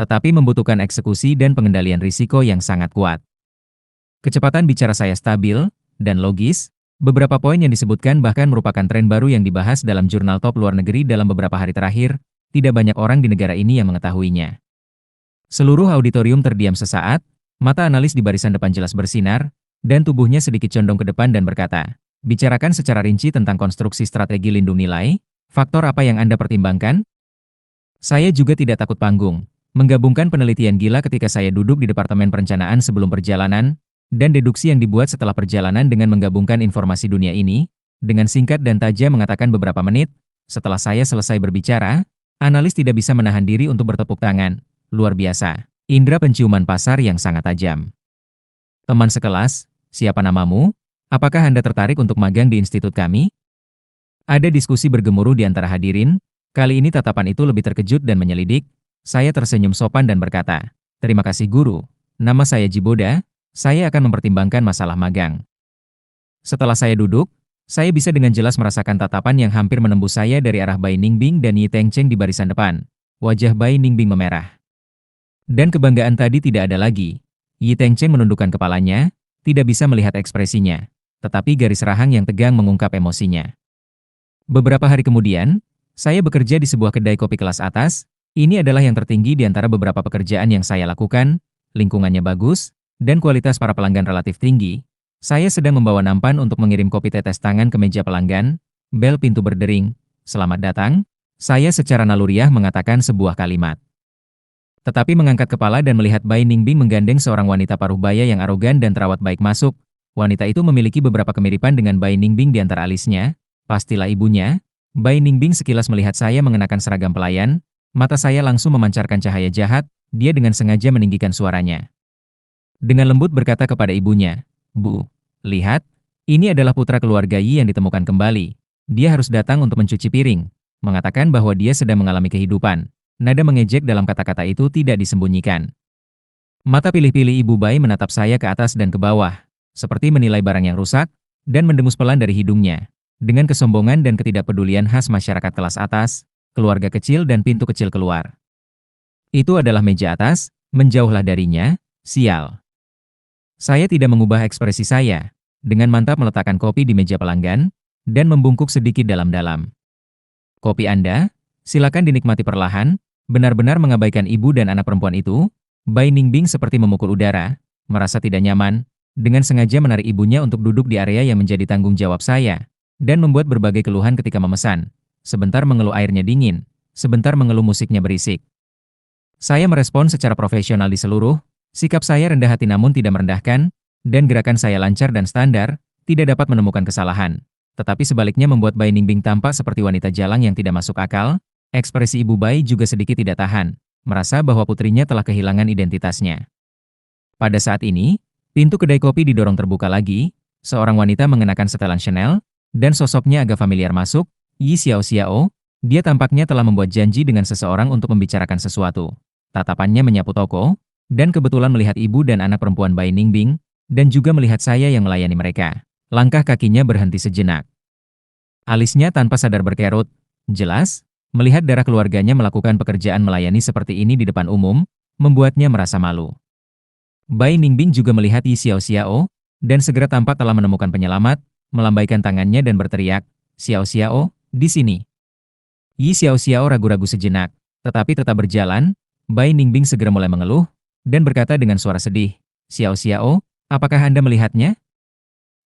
Tetapi membutuhkan eksekusi dan pengendalian risiko yang sangat kuat. Kecepatan bicara saya stabil dan logis. Beberapa poin yang disebutkan bahkan merupakan tren baru yang dibahas dalam jurnal top luar negeri dalam beberapa hari terakhir. Tidak banyak orang di negara ini yang mengetahuinya. Seluruh auditorium terdiam sesaat, mata analis di barisan depan jelas bersinar, dan tubuhnya sedikit condong ke depan dan berkata, "Bicarakan secara rinci tentang konstruksi strategi lindung nilai, faktor apa yang Anda pertimbangkan?" Saya juga tidak takut panggung. Menggabungkan penelitian gila ketika saya duduk di Departemen Perencanaan sebelum perjalanan, dan deduksi yang dibuat setelah perjalanan dengan menggabungkan informasi dunia ini, dengan singkat dan tajam mengatakan beberapa menit, setelah saya selesai berbicara, analis tidak bisa menahan diri untuk bertepuk tangan. Luar biasa. Indera penciuman pasar yang sangat tajam. Teman sekelas, siapa namamu? Apakah Anda tertarik untuk magang di institut kami? Ada diskusi bergemuruh di antara hadirin. Kali ini tatapan itu lebih terkejut dan menyelidik. Saya tersenyum sopan dan berkata, "Terima kasih guru. Nama saya Jiboda. Saya akan mempertimbangkan masalah magang." Setelah saya duduk, saya bisa dengan jelas merasakan tatapan yang hampir menembus saya dari arah Bai Ningbing dan Yi Tengcheng di barisan depan. Wajah Bai Ningbing memerah. Dan kebanggaan tadi tidak ada lagi. Yi Tengcheng menundukkan kepalanya, tidak bisa melihat ekspresinya. Tetapi garis rahang yang tegang mengungkap emosinya. Beberapa hari kemudian, saya bekerja di sebuah kedai kopi kelas atas. Ini adalah yang tertinggi di antara beberapa pekerjaan yang saya lakukan, lingkungannya bagus, dan kualitas para pelanggan relatif tinggi. Saya sedang membawa nampan untuk mengirim kopi tetes tangan ke meja pelanggan. Bel pintu berdering. "Selamat datang." Saya secara naluriah mengatakan sebuah kalimat. Tetapi mengangkat kepala dan melihat Bai Ningbing menggandeng seorang wanita paruh baya yang arogan dan terawat baik masuk. Wanita itu memiliki beberapa kemiripan dengan Bai Ningbing di antara alisnya. Pastilah ibunya. Bai Ningbing sekilas melihat saya mengenakan seragam pelayan. Mata saya langsung memancarkan cahaya jahat. Dia dengan sengaja meninggikan suaranya. Dengan lembut berkata kepada ibunya, "Bu, lihat, ini adalah putra keluarga Yi yang ditemukan kembali. Dia harus datang untuk mencuci piring." Mengatakan bahwa dia sedang mengalami kehidupan. Nada mengejek dalam kata-kata itu tidak disembunyikan. Mata pilih-pilih Ibu Bai menatap saya ke atas dan ke bawah, seperti menilai barang yang rusak, dan mendengus pelan dari hidungnya. Dengan kesombongan dan ketidakpedulian khas masyarakat kelas atas, keluarga kecil dan pintu kecil keluar. "Itu adalah meja atas, menjauhlah darinya, sial." Saya tidak mengubah ekspresi saya, dengan mantap meletakkan kopi di meja pelanggan, dan membungkuk sedikit dalam-dalam. "Kopi Anda, silakan dinikmati perlahan." Benar-benar mengabaikan ibu dan anak perempuan itu, Bai Ningbing seperti memukul udara, merasa tidak nyaman, dengan sengaja menarik ibunya untuk duduk di area yang menjadi tanggung jawab saya, dan membuat berbagai keluhan ketika memesan. Sebentar mengeluh airnya dingin, sebentar mengeluh musiknya berisik. Saya merespon secara profesional di seluruh, sikap saya rendah hati namun tidak merendahkan, dan gerakan saya lancar dan standar, tidak dapat menemukan kesalahan. Tetapi sebaliknya membuat Bai Ningbing tampak seperti wanita jalang yang tidak masuk akal. Ekspresi Ibu Bai juga sedikit tidak tahan, merasa bahwa putrinya telah kehilangan identitasnya. Pada saat ini, pintu kedai kopi didorong terbuka lagi, seorang wanita mengenakan setelan Chanel, dan sosoknya agak familiar masuk, Yi Xiao. Dia tampaknya telah membuat janji dengan seseorang untuk membicarakan sesuatu. Tatapannya menyapu toko, dan kebetulan melihat ibu dan anak perempuan Bai Ningbing, dan juga melihat saya yang melayani mereka. Langkah kakinya berhenti sejenak. Alisnya tanpa sadar berkerut, jelas. Melihat darah keluarganya melakukan pekerjaan melayani seperti ini di depan umum, membuatnya merasa malu. Bai Ningbing juga melihat Yi Xiao, dan segera tampak telah menemukan penyelamat, melambaikan tangannya dan berteriak, Xiao, di sini." Yi Xiao ragu-ragu sejenak, tetapi tetap berjalan. Bai Ningbing segera mulai mengeluh, dan berkata dengan suara sedih, Xiao, apakah Anda melihatnya?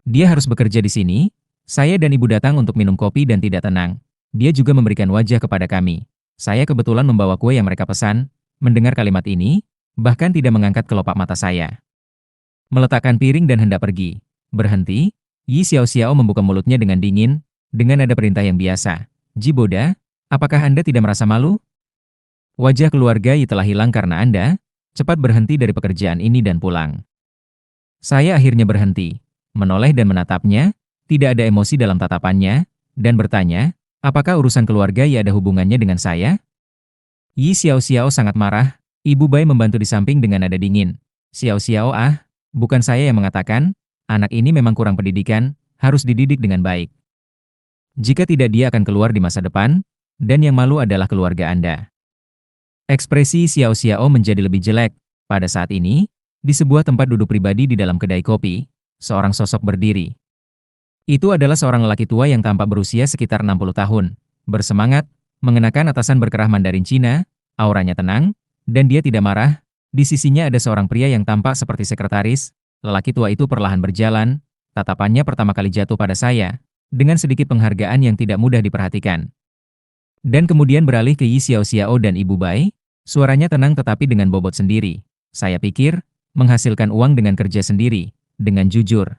Dia harus bekerja di sini. Saya dan ibu datang untuk minum kopi dan tidak tenang. Dia juga memberikan wajah kepada kami. Saya kebetulan membawa kue yang mereka pesan. Mendengar kalimat ini, bahkan tidak mengangkat kelopak mata saya. Meletakkan piring dan hendak pergi. Berhenti, Yi Xiao membuka mulutnya dengan dingin, dengan nada perintah yang biasa. "Jiboda, apakah Anda tidak merasa malu? Wajah keluarga Yi telah hilang karena Anda. Cepat berhenti dari pekerjaan ini dan pulang." Saya akhirnya berhenti, menoleh dan menatapnya, tidak ada emosi dalam tatapannya, dan bertanya, apakah urusan keluarga Yi ada hubungannya dengan saya? Yi Xiao sangat marah, Ibu Bai membantu di samping dengan nada dingin. Xiao Xiao bukan saya yang mengatakan, anak ini memang kurang pendidikan, harus dididik dengan baik. Jika tidak dia akan keluar di masa depan, dan yang malu adalah keluarga Anda. Ekspresi Xiao Xiao menjadi lebih jelek. Pada saat ini, di sebuah tempat duduk pribadi di dalam kedai kopi, seorang sosok berdiri. Itu adalah seorang lelaki tua yang tampak berusia sekitar 60 tahun. Bersemangat, mengenakan atasan berkerah Mandarin Cina, auranya tenang, dan dia tidak marah. Di sisinya ada seorang pria yang tampak seperti sekretaris. Lelaki tua itu perlahan berjalan, tatapannya pertama kali jatuh pada saya, dengan sedikit penghargaan yang tidak mudah diperhatikan. Dan kemudian beralih ke Yi Xiao Xiao dan Ibu Bai, suaranya tenang tetapi dengan bobot sendiri. Saya pikir, menghasilkan uang dengan kerja sendiri, dengan jujur.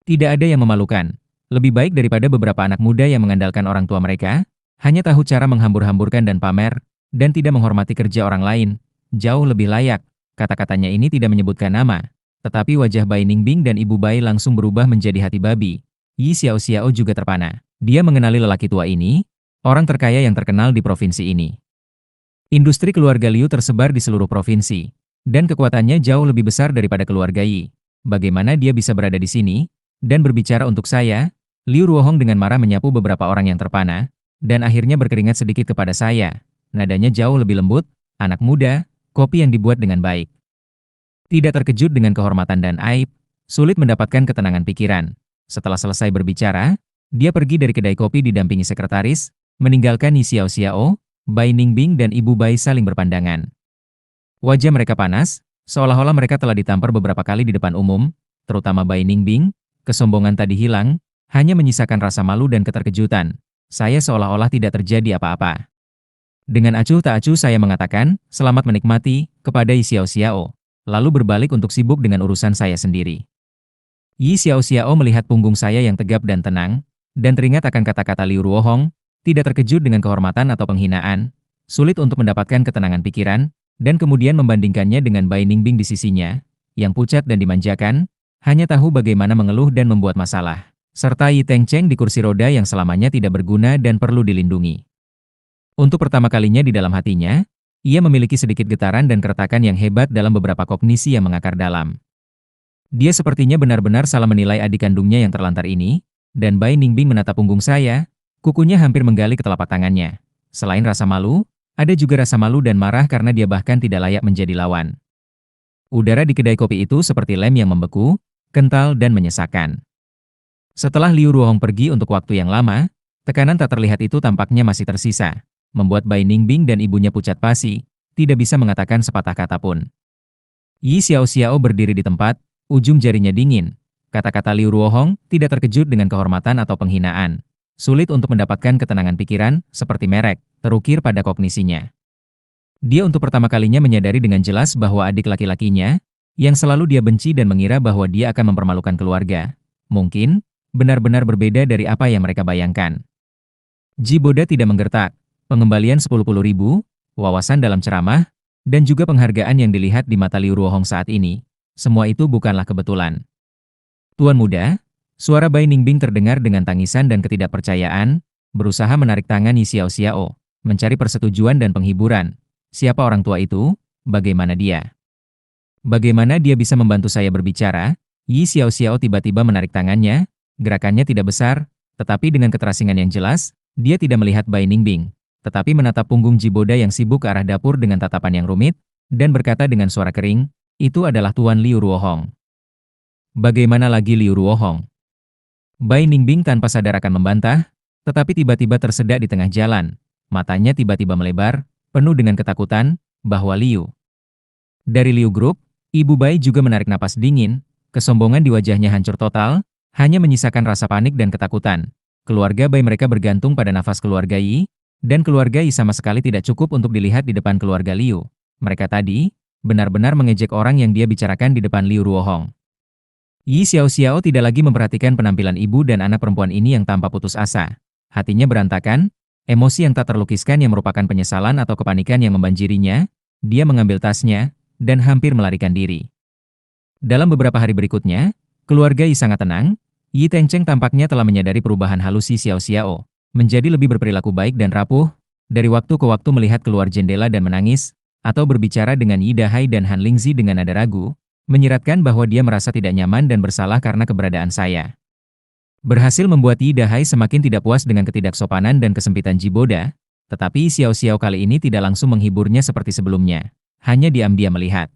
Tidak ada yang memalukan. Lebih baik daripada beberapa anak muda yang mengandalkan orang tua mereka, hanya tahu cara menghambur-hamburkan dan pamer, dan tidak menghormati kerja orang lain. Jauh lebih layak. Kata-katanya ini tidak menyebutkan nama. Tetapi wajah Bai Ningbing dan Ibu Bai langsung berubah menjadi hati babi. Yi Xiao Xiao juga terpana. Dia mengenali lelaki tua ini, orang terkaya yang terkenal di provinsi ini. Industri keluarga Liu tersebar di seluruh provinsi, dan kekuatannya jauh lebih besar daripada keluarga Yi. Bagaimana dia bisa berada di sini, dan berbicara untuk saya? Liu Ruohong dengan marah menyapu beberapa orang yang terpana, dan akhirnya berkeringat sedikit kepada saya. Nadanya jauh lebih lembut, anak muda, kopi yang dibuat dengan baik. Tidak terkejut dengan kehormatan dan aib, sulit mendapatkan ketenangan pikiran. Setelah selesai berbicara, dia pergi dari kedai kopi didampingi sekretaris, meninggalkan Yi Xiao Xiao, Bai Ningbing dan Ibu Bai saling berpandangan. Wajah mereka panas, seolah-olah mereka telah ditampar beberapa kali di depan umum, terutama Bai Ningbing. Kesombongan tadi hilang, hanya menyisakan rasa malu dan keterkejutan. Saya seolah-olah tidak terjadi apa-apa. Dengan acuh tak acuh saya mengatakan, selamat menikmati, kepada Yi Xiao Xiao, lalu berbalik untuk sibuk dengan urusan saya sendiri. Yi Xiao Xiao melihat punggung saya yang tegap dan tenang, dan teringat akan kata-kata Liu Ruohong, tidak terkejut dengan kehormatan atau penghinaan, sulit untuk mendapatkan ketenangan pikiran, dan kemudian membandingkannya dengan Bai Ningbing di sisinya, yang pucat dan dimanjakan, hanya tahu bagaimana mengeluh dan membuat masalah, serta Yi Tengcheng di kursi roda yang selamanya tidak berguna dan perlu dilindungi. Untuk pertama kalinya di dalam hatinya, ia memiliki sedikit getaran dan keretakan yang hebat dalam beberapa kognisi yang mengakar dalam. Dia sepertinya benar-benar salah menilai adik kandungnya yang terlantar ini, dan Bai Ningbing menatap punggung saya, kukunya hampir menggali ke telapak tangannya. Selain rasa malu, ada juga rasa malu dan marah karena dia bahkan tidak layak menjadi lawan. Udara di kedai kopi itu seperti lem yang membeku, kental dan menyesakan. Setelah Liu Ruohong pergi untuk waktu yang lama, tekanan tak terlihat itu tampaknya masih tersisa, membuat Bai Ningbing dan ibunya pucat pasi, tidak bisa mengatakan sepatah kata pun. Yi Xiao Xiao berdiri di tempat, ujung jarinya dingin. Kata-kata Liu Ruohong tidak terkejut dengan kehormatan atau penghinaan. Sulit untuk mendapatkan ketenangan pikiran, seperti merek, terukir pada kognisinya. Dia untuk pertama kalinya menyadari dengan jelas bahwa adik laki-lakinya, yang selalu dia benci dan mengira bahwa dia akan mempermalukan keluarga, mungkin benar-benar berbeda dari apa yang mereka bayangkan. Ji Boda tidak menggertak, pengembalian 10.000, wawasan dalam ceramah, dan juga penghargaan yang dilihat di mata Liu Ruohong saat ini, semua itu bukanlah kebetulan. Tuan muda, suara Bai Ningbing terdengar dengan tangisan dan ketidakpercayaan, berusaha menarik tangan Yi Xiao Xiao, mencari persetujuan dan penghiburan. Siapa orang tua itu? Bagaimana dia? Bagaimana dia bisa membantu saya berbicara? Yi Xiao Xiao tiba-tiba menarik tangannya, gerakannya tidak besar, tetapi dengan keterasingan yang jelas, dia tidak melihat Bai Ningbing, tetapi menatap punggung Ji Boda yang sibuk ke arah dapur dengan tatapan yang rumit, dan berkata dengan suara kering, itu adalah Tuan Liu Ruohong. Bagaimana lagi Liu Ruohong? Bai Ningbing tanpa sadar akan membantah, tetapi tiba-tiba tersedak di tengah jalan, matanya tiba-tiba melebar, penuh dengan ketakutan, bahwa Liu. Dari Liu Group, Ibu Bai juga menarik napas dingin, kesombongan di wajahnya hancur total, hanya menyisakan rasa panik dan ketakutan. Keluarga Bai mereka bergantung pada nafas keluarga Yi, dan keluarga Yi sama sekali tidak cukup untuk dilihat di depan keluarga Liu. Mereka tadi, benar-benar mengejek orang yang dia bicarakan di depan Liu Ruohong. Yi Xiao Xiao tidak lagi memperhatikan penampilan ibu dan anak perempuan ini yang tanpa putus asa. Hatinya berantakan, emosi yang tak terlukiskan yang merupakan penyesalan atau kepanikan yang membanjirinya, dia mengambil tasnya, dan hampir melarikan diri. Dalam beberapa hari berikutnya, keluarga Yi sangat tenang. Yi Tengcheng tampaknya telah menyadari perubahan halus Yi Xiao Xiao, menjadi lebih berperilaku baik dan rapuh, dari waktu ke waktu melihat keluar jendela dan menangis, atau berbicara dengan Yi Dahai dan Han Lingzi dengan nada ragu, menyiratkan bahwa dia merasa tidak nyaman dan bersalah karena keberadaan saya. Berhasil membuat Yi Dahai semakin tidak puas dengan ketidaksopanan dan kesempitan Jiboda, tetapi Xiao Xiao kali ini tidak langsung menghiburnya seperti sebelumnya, hanya diam-diam melihat.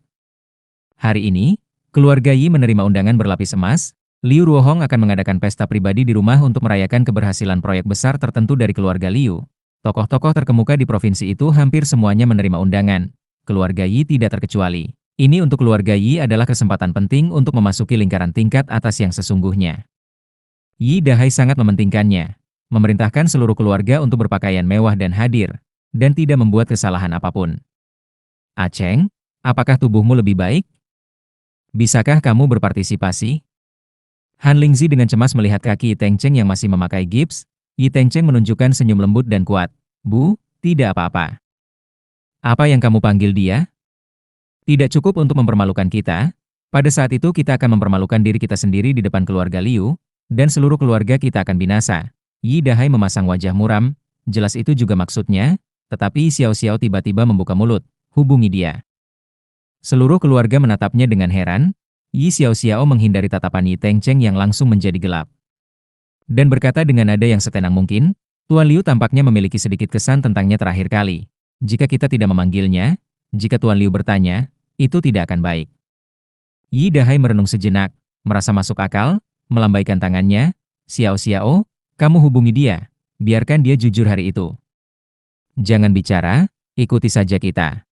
Hari ini, keluarga Yi menerima undangan berlapis emas. Liu Ruohong akan mengadakan pesta pribadi di rumah untuk merayakan keberhasilan proyek besar tertentu dari keluarga Liu. Tokoh-tokoh terkemuka di provinsi itu hampir semuanya menerima undangan. Keluarga Yi tidak terkecuali. Ini untuk keluarga Yi adalah kesempatan penting untuk memasuki lingkaran tingkat atas yang sesungguhnya. Yi Dahai sangat mementingkannya, memerintahkan seluruh keluarga untuk berpakaian mewah dan hadir, dan tidak membuat kesalahan apapun. Aceng, apakah tubuhmu lebih baik? Bisakah kamu berpartisipasi? Han Lingzi dengan cemas melihat kaki Yi Tengcheng yang masih memakai gips. Yi Tengcheng menunjukkan senyum lembut dan kuat. Bu, tidak apa-apa. Apa yang kamu panggil dia? Tidak cukup untuk mempermalukan kita. Pada saat itu kita akan mempermalukan diri kita sendiri di depan keluarga Liu, dan seluruh keluarga kita akan binasa. Yi Dahai memasang wajah muram, jelas itu juga maksudnya, tetapi Xiao Xiao tiba-tiba membuka mulut. Hubungi dia. Seluruh keluarga menatapnya dengan heran. Yi Xiao Xiao menghindari tatapan Yi Tengcheng yang langsung menjadi gelap. Dan berkata dengan nada yang setenang mungkin, Tuan Liu tampaknya memiliki sedikit kesan tentangnya terakhir kali. Jika kita tidak memanggilnya, jika Tuan Liu bertanya, itu tidak akan baik. Yi Dahai merenung sejenak, merasa masuk akal, melambaikan tangannya. Xiao Xiao, kamu hubungi dia. Biarkan dia jujur hari itu. Jangan bicara, ikuti saja kita.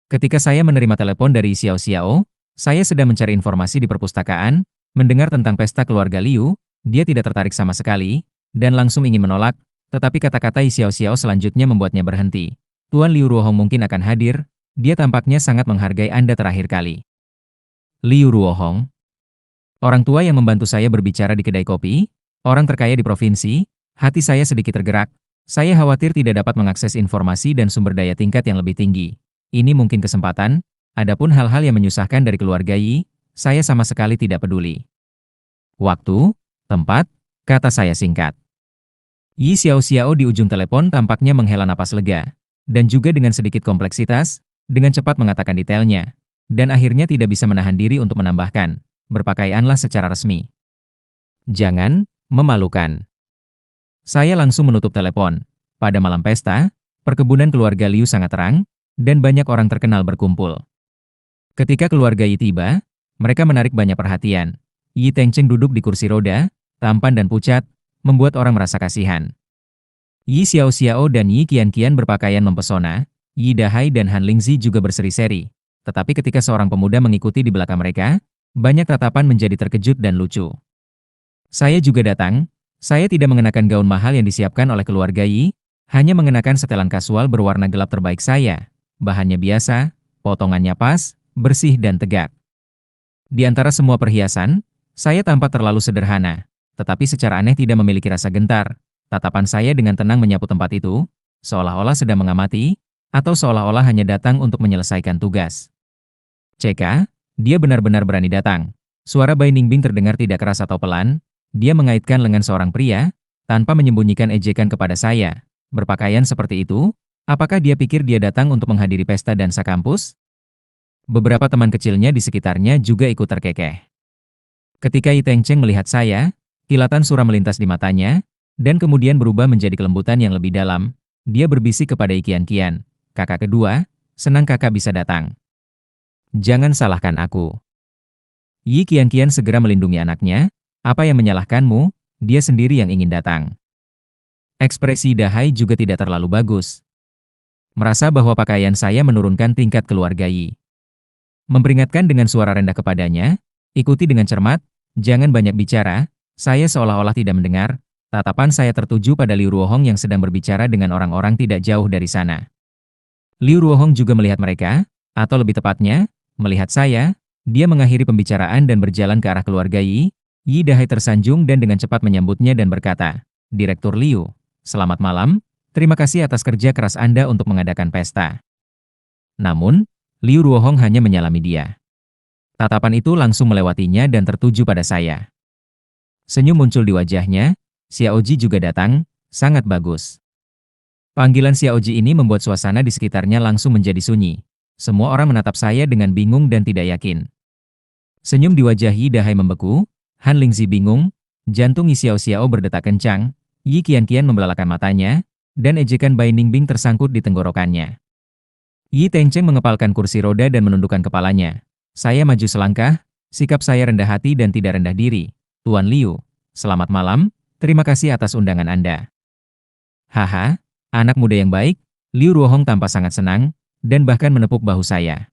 Ketika saya menerima telepon dari Xiao Xiao, saya sedang mencari informasi di perpustakaan, mendengar tentang pesta keluarga Liu, dia tidak tertarik sama sekali, dan langsung ingin menolak, tetapi kata-kata Xiao Xiao selanjutnya membuatnya berhenti. Tuan Liu Ruohong mungkin akan hadir, dia tampaknya sangat menghargai Anda terakhir kali. Liu Ruohong, orang tua yang membantu saya berbicara di kedai kopi, orang terkaya di provinsi, hati saya sedikit tergerak, saya khawatir tidak dapat mengakses informasi dan sumber daya tingkat yang lebih tinggi. Ini mungkin kesempatan. Adapun hal-hal yang menyusahkan dari keluarga Yi, saya sama sekali tidak peduli. Waktu, tempat, kata saya singkat. Yi Xiao Xiao di ujung telepon tampaknya menghela napas lega, dan juga dengan sedikit kompleksitas, dengan cepat mengatakan detailnya, dan akhirnya tidak bisa menahan diri untuk menambahkan, berpakaianlah secara resmi. Jangan, memalukan. Saya langsung menutup telepon. Pada malam pesta, perkebunan keluarga Liu sangat terang, dan banyak orang terkenal berkumpul. Ketika keluarga Yi tiba, mereka menarik banyak perhatian. Yi Tengcheng duduk di kursi roda, tampan dan pucat, membuat orang merasa kasihan. Yi Xiao Xiao dan Yi Qianqian berpakaian mempesona, Yi Dahai dan Han Lingzi juga berseri-seri. Tetapi ketika seorang pemuda mengikuti di belakang mereka, banyak tatapan menjadi terkejut dan lucu. Saya juga datang, saya tidak mengenakan gaun mahal yang disiapkan oleh keluarga Yi, hanya mengenakan setelan kasual berwarna gelap terbaik saya. Bahannya biasa, potongannya pas, bersih dan tegak. Di antara semua perhiasan, saya tampak terlalu sederhana, tetapi secara aneh tidak memiliki rasa gentar. Tatapan saya dengan tenang menyapu tempat itu, seolah-olah sedang mengamati, atau seolah-olah hanya datang untuk menyelesaikan tugas. CK, dia benar-benar berani datang. Suara Bai Ningbing terdengar tidak keras atau pelan, dia mengaitkan lengan seorang pria, tanpa menyembunyikan ejekan kepada saya. Berpakaian seperti itu, apakah dia pikir dia datang untuk menghadiri pesta dansa kampus? Beberapa teman kecilnya di sekitarnya juga ikut terkekeh. Ketika Yi Tengcheng melihat saya, kilatan suram melintas di matanya, dan kemudian berubah menjadi kelembutan yang lebih dalam. Dia berbisik kepada Yi Qianqian, kakak kedua, senang kakak bisa datang. Jangan salahkan aku. Yi Qianqian segera melindungi anaknya, apa yang menyalahkanmu, dia sendiri yang ingin datang. Ekspresi Dahai juga tidak terlalu bagus. Merasa bahwa pakaian saya menurunkan tingkat keluarga Yi. Memperingatkan dengan suara rendah kepadanya, ikuti dengan cermat, jangan banyak bicara, saya seolah-olah tidak mendengar, tatapan saya tertuju pada Liu Ruohong yang sedang berbicara dengan orang-orang tidak jauh dari sana. Liu Ruohong juga melihat mereka, atau lebih tepatnya, melihat saya, dia mengakhiri pembicaraan dan berjalan ke arah keluarga Yi. Yi Dahai tersanjung dan dengan cepat menyambutnya dan berkata, Direktur Liu, selamat malam, terima kasih atas kerja keras Anda untuk mengadakan pesta. Namun, Liu Ruohong hanya menyalami dia. Tatapan itu langsung melewatinya dan tertuju pada saya. Senyum muncul di wajahnya, Xiaoji juga datang, sangat bagus. Panggilan Xiaoji ini membuat suasana di sekitarnya langsung menjadi sunyi. Semua orang menatap saya dengan bingung dan tidak yakin. Senyum di wajah Yi Dahai membeku, Han Lingzi bingung, jantung Yi Xiao Xiao berdetak kencang, Yi Qianqian membelalakan matanya, dan ejekan Bai Ningbing tersangkut di tenggorokannya. Yi Tengcheng mengepalkan kursi roda dan menundukkan kepalanya. Saya maju selangkah, sikap saya rendah hati dan tidak rendah diri. Tuan Liu, selamat malam, terima kasih atas undangan Anda. Haha, anak muda yang baik, Liu Ruohong tampak sangat senang, dan bahkan menepuk bahu saya.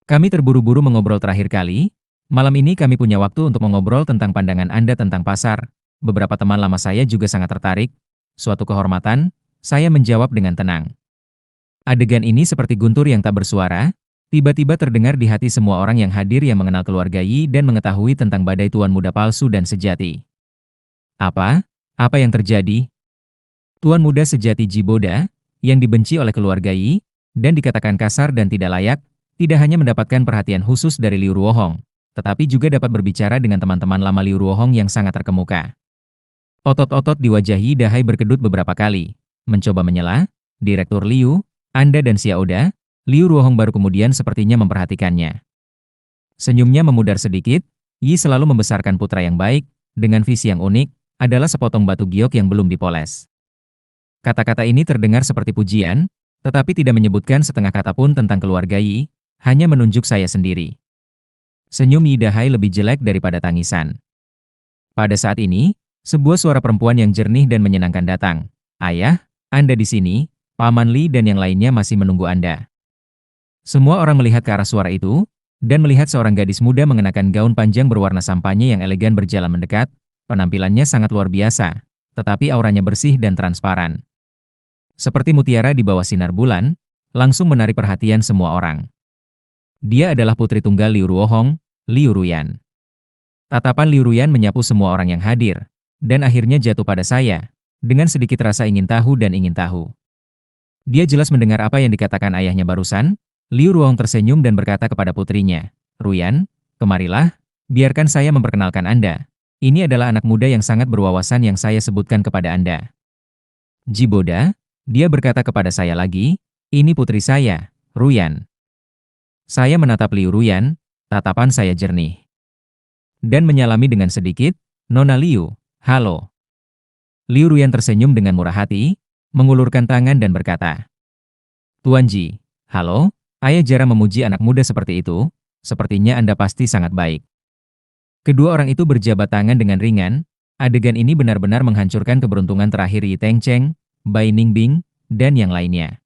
Kami terburu-buru mengobrol terakhir kali. Malam ini kami punya waktu untuk mengobrol tentang pandangan Anda tentang pasar. Beberapa teman lama saya juga sangat tertarik. Suatu kehormatan, saya menjawab dengan tenang. Adegan ini seperti guntur yang tak bersuara, tiba-tiba terdengar di hati semua orang yang hadir yang mengenal keluarga Yi dan mengetahui tentang badai tuan muda palsu dan sejati. Apa? Apa yang terjadi? Tuan muda sejati Jiboda, yang dibenci oleh keluarga Yi, dan dikatakan kasar dan tidak layak, tidak hanya mendapatkan perhatian khusus dari Liu Ruohong, tetapi juga dapat berbicara dengan teman-teman lama Liu Ruohong yang sangat terkemuka. Otot-otot di wajah Yi Dahai berkedut beberapa kali, mencoba menyela, Direktur Liu, Anda dan Xiaoda, Liu Ruohong baru kemudian sepertinya memperhatikannya. Senyumnya memudar sedikit, Yi selalu membesarkan putra yang baik, dengan visi yang unik, adalah sepotong batu giok yang belum dipoles. Kata-kata ini terdengar seperti pujian, tetapi tidak menyebutkan setengah kata pun tentang keluarga Yi, hanya menunjuk saya sendiri. Senyum Yi Dahai lebih jelek daripada tangisan. Pada saat ini, sebuah suara perempuan yang jernih dan menyenangkan datang. Ayah, Anda di sini, Paman Li dan yang lainnya masih menunggu Anda. Semua orang melihat ke arah suara itu, dan melihat seorang gadis muda mengenakan gaun panjang berwarna sampanye yang elegan berjalan mendekat. Penampilannya sangat luar biasa, tetapi auranya bersih dan transparan. Seperti mutiara di bawah sinar bulan, langsung menarik perhatian semua orang. Dia adalah putri tunggal Liu Ruohong, Liu Ruyan. Tatapan Liu Ruyan menyapu semua orang yang hadir, dan akhirnya jatuh pada saya, dengan sedikit rasa ingin tahu dan ingin tahu. Dia jelas mendengar apa yang dikatakan ayahnya barusan. Liu Ruohong tersenyum dan berkata kepada putrinya, Ruyan, kemarilah, biarkan saya memperkenalkan Anda. Ini adalah anak muda yang sangat berwawasan yang saya sebutkan kepada Anda. Jiboda, dia berkata kepada saya lagi, ini putri saya, Ruyan. Saya menatap Liu Ruyan, tatapan saya jernih. Dan menyalami dengan sedikit, Nona Liu, halo. Liu Ruyan tersenyum dengan murah hati, mengulurkan tangan dan berkata, Tuan Ji, halo, ayah jarang memuji anak muda seperti itu, sepertinya Anda pasti sangat baik. Kedua orang itu berjabat tangan dengan ringan, adegan ini benar-benar menghancurkan keberuntungan terakhir Yi Tengcheng, Bai Ningbing, dan yang lainnya.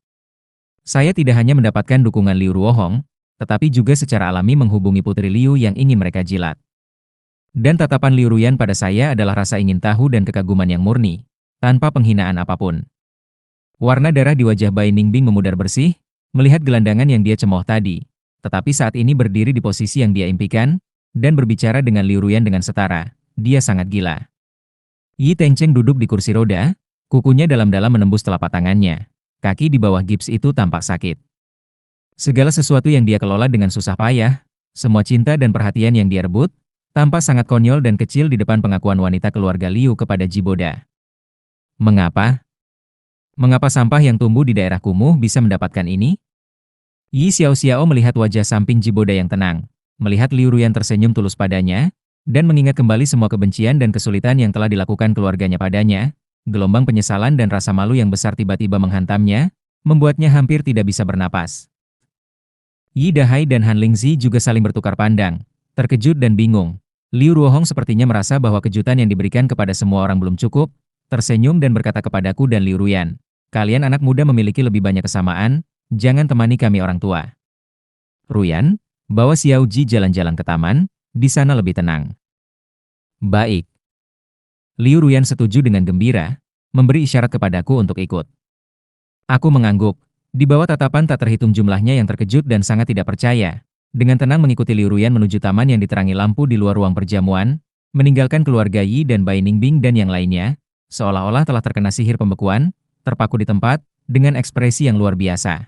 Saya tidak hanya mendapatkan dukungan Liu Ruohong, tetapi juga secara alami menghubungi putri Liu yang ingin mereka jilat. Dan tatapan Liu Ruyan pada saya adalah rasa ingin tahu dan kekaguman yang murni, tanpa penghinaan apapun. Warna darah di wajah Bai Ningbing memudar bersih, melihat gelandangan yang dia cemooh tadi, tetapi saat ini berdiri di posisi yang dia impikan, dan berbicara dengan Liu Ruyan dengan setara. Dia sangat gila. Yi Tengcheng duduk di kursi roda, kukunya dalam-dalam menembus telapak tangannya. Kaki di bawah gips itu tampak sakit. Segala sesuatu yang dia kelola dengan susah payah, semua cinta dan perhatian yang dia rebut, tampak sangat konyol dan kecil di depan pengakuan wanita keluarga Liu kepada Jiboda. Mengapa? Mengapa sampah yang tumbuh di daerah kumuh bisa mendapatkan ini? Yi Xiao Xiao melihat wajah samping Jiboda yang tenang, melihat Liu Ruyan tersenyum tulus padanya, dan mengingat kembali semua kebencian dan kesulitan yang telah dilakukan keluarganya padanya, gelombang penyesalan dan rasa malu yang besar tiba-tiba menghantamnya, membuatnya hampir tidak bisa bernapas. Yi Dahai dan Han Lingzi juga saling bertukar pandang, terkejut dan bingung. Liu Ruohong sepertinya merasa bahwa kejutan yang diberikan kepada semua orang belum cukup, tersenyum dan berkata kepadaku dan Liu Ruyan, kalian anak muda memiliki lebih banyak kesamaan, jangan temani kami orang tua. Ruyan, bawa Xiao Ji jalan-jalan ke taman, di sana lebih tenang. Baik. Liu Ruyan setuju dengan gembira, memberi isyarat kepadaku untuk ikut. Aku mengangguk, di bawah tatapan tak terhitung jumlahnya yang terkejut dan sangat tidak percaya. Dengan tenang mengikuti Liu Ruyan menuju taman yang diterangi lampu di luar ruang perjamuan, meninggalkan keluarga Yi dan Bai Ningbing dan yang lainnya, seolah-olah telah terkena sihir pembekuan, terpaku di tempat, dengan ekspresi yang luar biasa.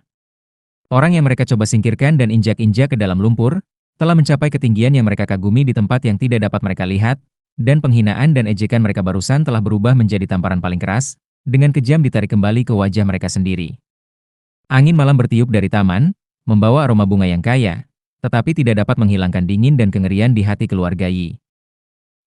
Orang yang mereka coba singkirkan dan injak-injak ke dalam lumpur, telah mencapai ketinggian yang mereka kagumi di tempat yang tidak dapat mereka lihat, dan penghinaan dan ejekan mereka barusan telah berubah menjadi tamparan paling keras, dengan kejam ditarik kembali ke wajah mereka sendiri. Angin malam bertiup dari taman, membawa aroma bunga yang kaya, tetapi tidak dapat menghilangkan dingin dan kengerian di hati keluarga Yi.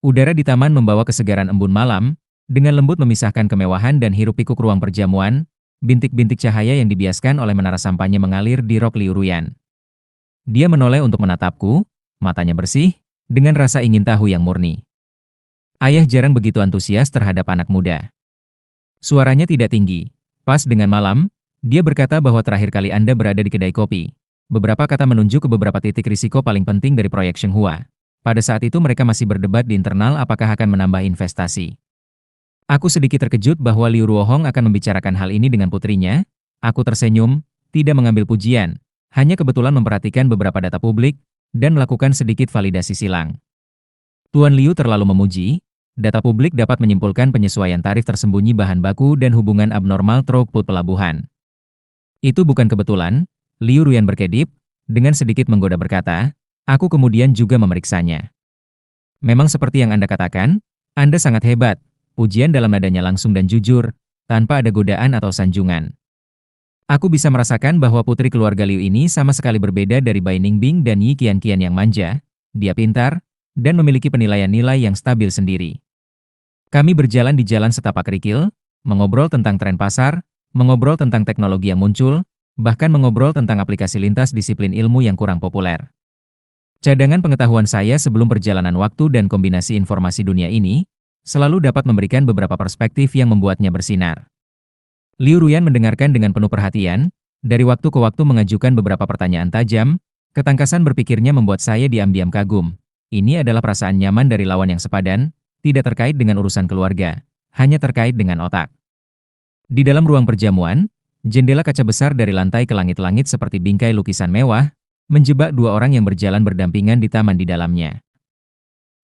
Udara di taman membawa kesegaran embun malam, dengan lembut memisahkan kemewahan dan hiruk-pikuk ruang perjamuan, bintik-bintik cahaya yang dibiaskan oleh menara sampahnya mengalir di rok Liu Ruyan. Dia menoleh untuk menatapku, matanya bersih, dengan rasa ingin tahu yang murni. Ayah jarang begitu antusias terhadap anak muda. Suaranya tidak tinggi. Pas dengan malam, dia berkata bahwa terakhir kali Anda berada di kedai kopi. Beberapa kata menunjuk ke beberapa titik risiko paling penting dari proyek Shenghua. Pada saat itu mereka masih berdebat di internal apakah akan menambah investasi. Aku sedikit terkejut bahwa Liu Ruohong akan membicarakan hal ini dengan putrinya. Aku tersenyum, tidak mengambil pujian, hanya kebetulan memperhatikan beberapa data publik, dan melakukan sedikit validasi silang. Tuan Liu terlalu memuji, data publik dapat menyimpulkan penyesuaian tarif tersembunyi bahan baku dan hubungan abnormal throughput pelabuhan. Itu bukan kebetulan, Liu Ruyan berkedip, dengan sedikit menggoda berkata, aku kemudian juga memeriksanya. Memang seperti yang Anda katakan, Anda sangat hebat, pujian dalam nadanya langsung dan jujur, tanpa ada godaan atau sanjungan. Aku bisa merasakan bahwa putri keluarga Liu ini sama sekali berbeda dari Bai Ningbing dan Yi Qianqian yang manja, dia pintar, dan memiliki penilaian nilai yang stabil sendiri. Kami berjalan di jalan setapak kerikil, mengobrol tentang tren pasar, mengobrol tentang teknologi yang muncul, bahkan mengobrol tentang aplikasi lintas disiplin ilmu yang kurang populer. Cadangan pengetahuan saya sebelum perjalanan waktu dan kombinasi informasi dunia ini, selalu dapat memberikan beberapa perspektif yang membuatnya bersinar. Liu Ruyan mendengarkan dengan penuh perhatian, dari waktu ke waktu mengajukan beberapa pertanyaan tajam, ketangkasan berpikirnya membuat saya diam-diam kagum. Ini adalah perasaan nyaman dari lawan yang sepadan, tidak terkait dengan urusan keluarga, hanya terkait dengan otak. Di dalam ruang perjamuan, jendela kaca besar dari lantai ke langit-langit seperti bingkai lukisan mewah, menjebak dua orang yang berjalan berdampingan di taman di dalamnya.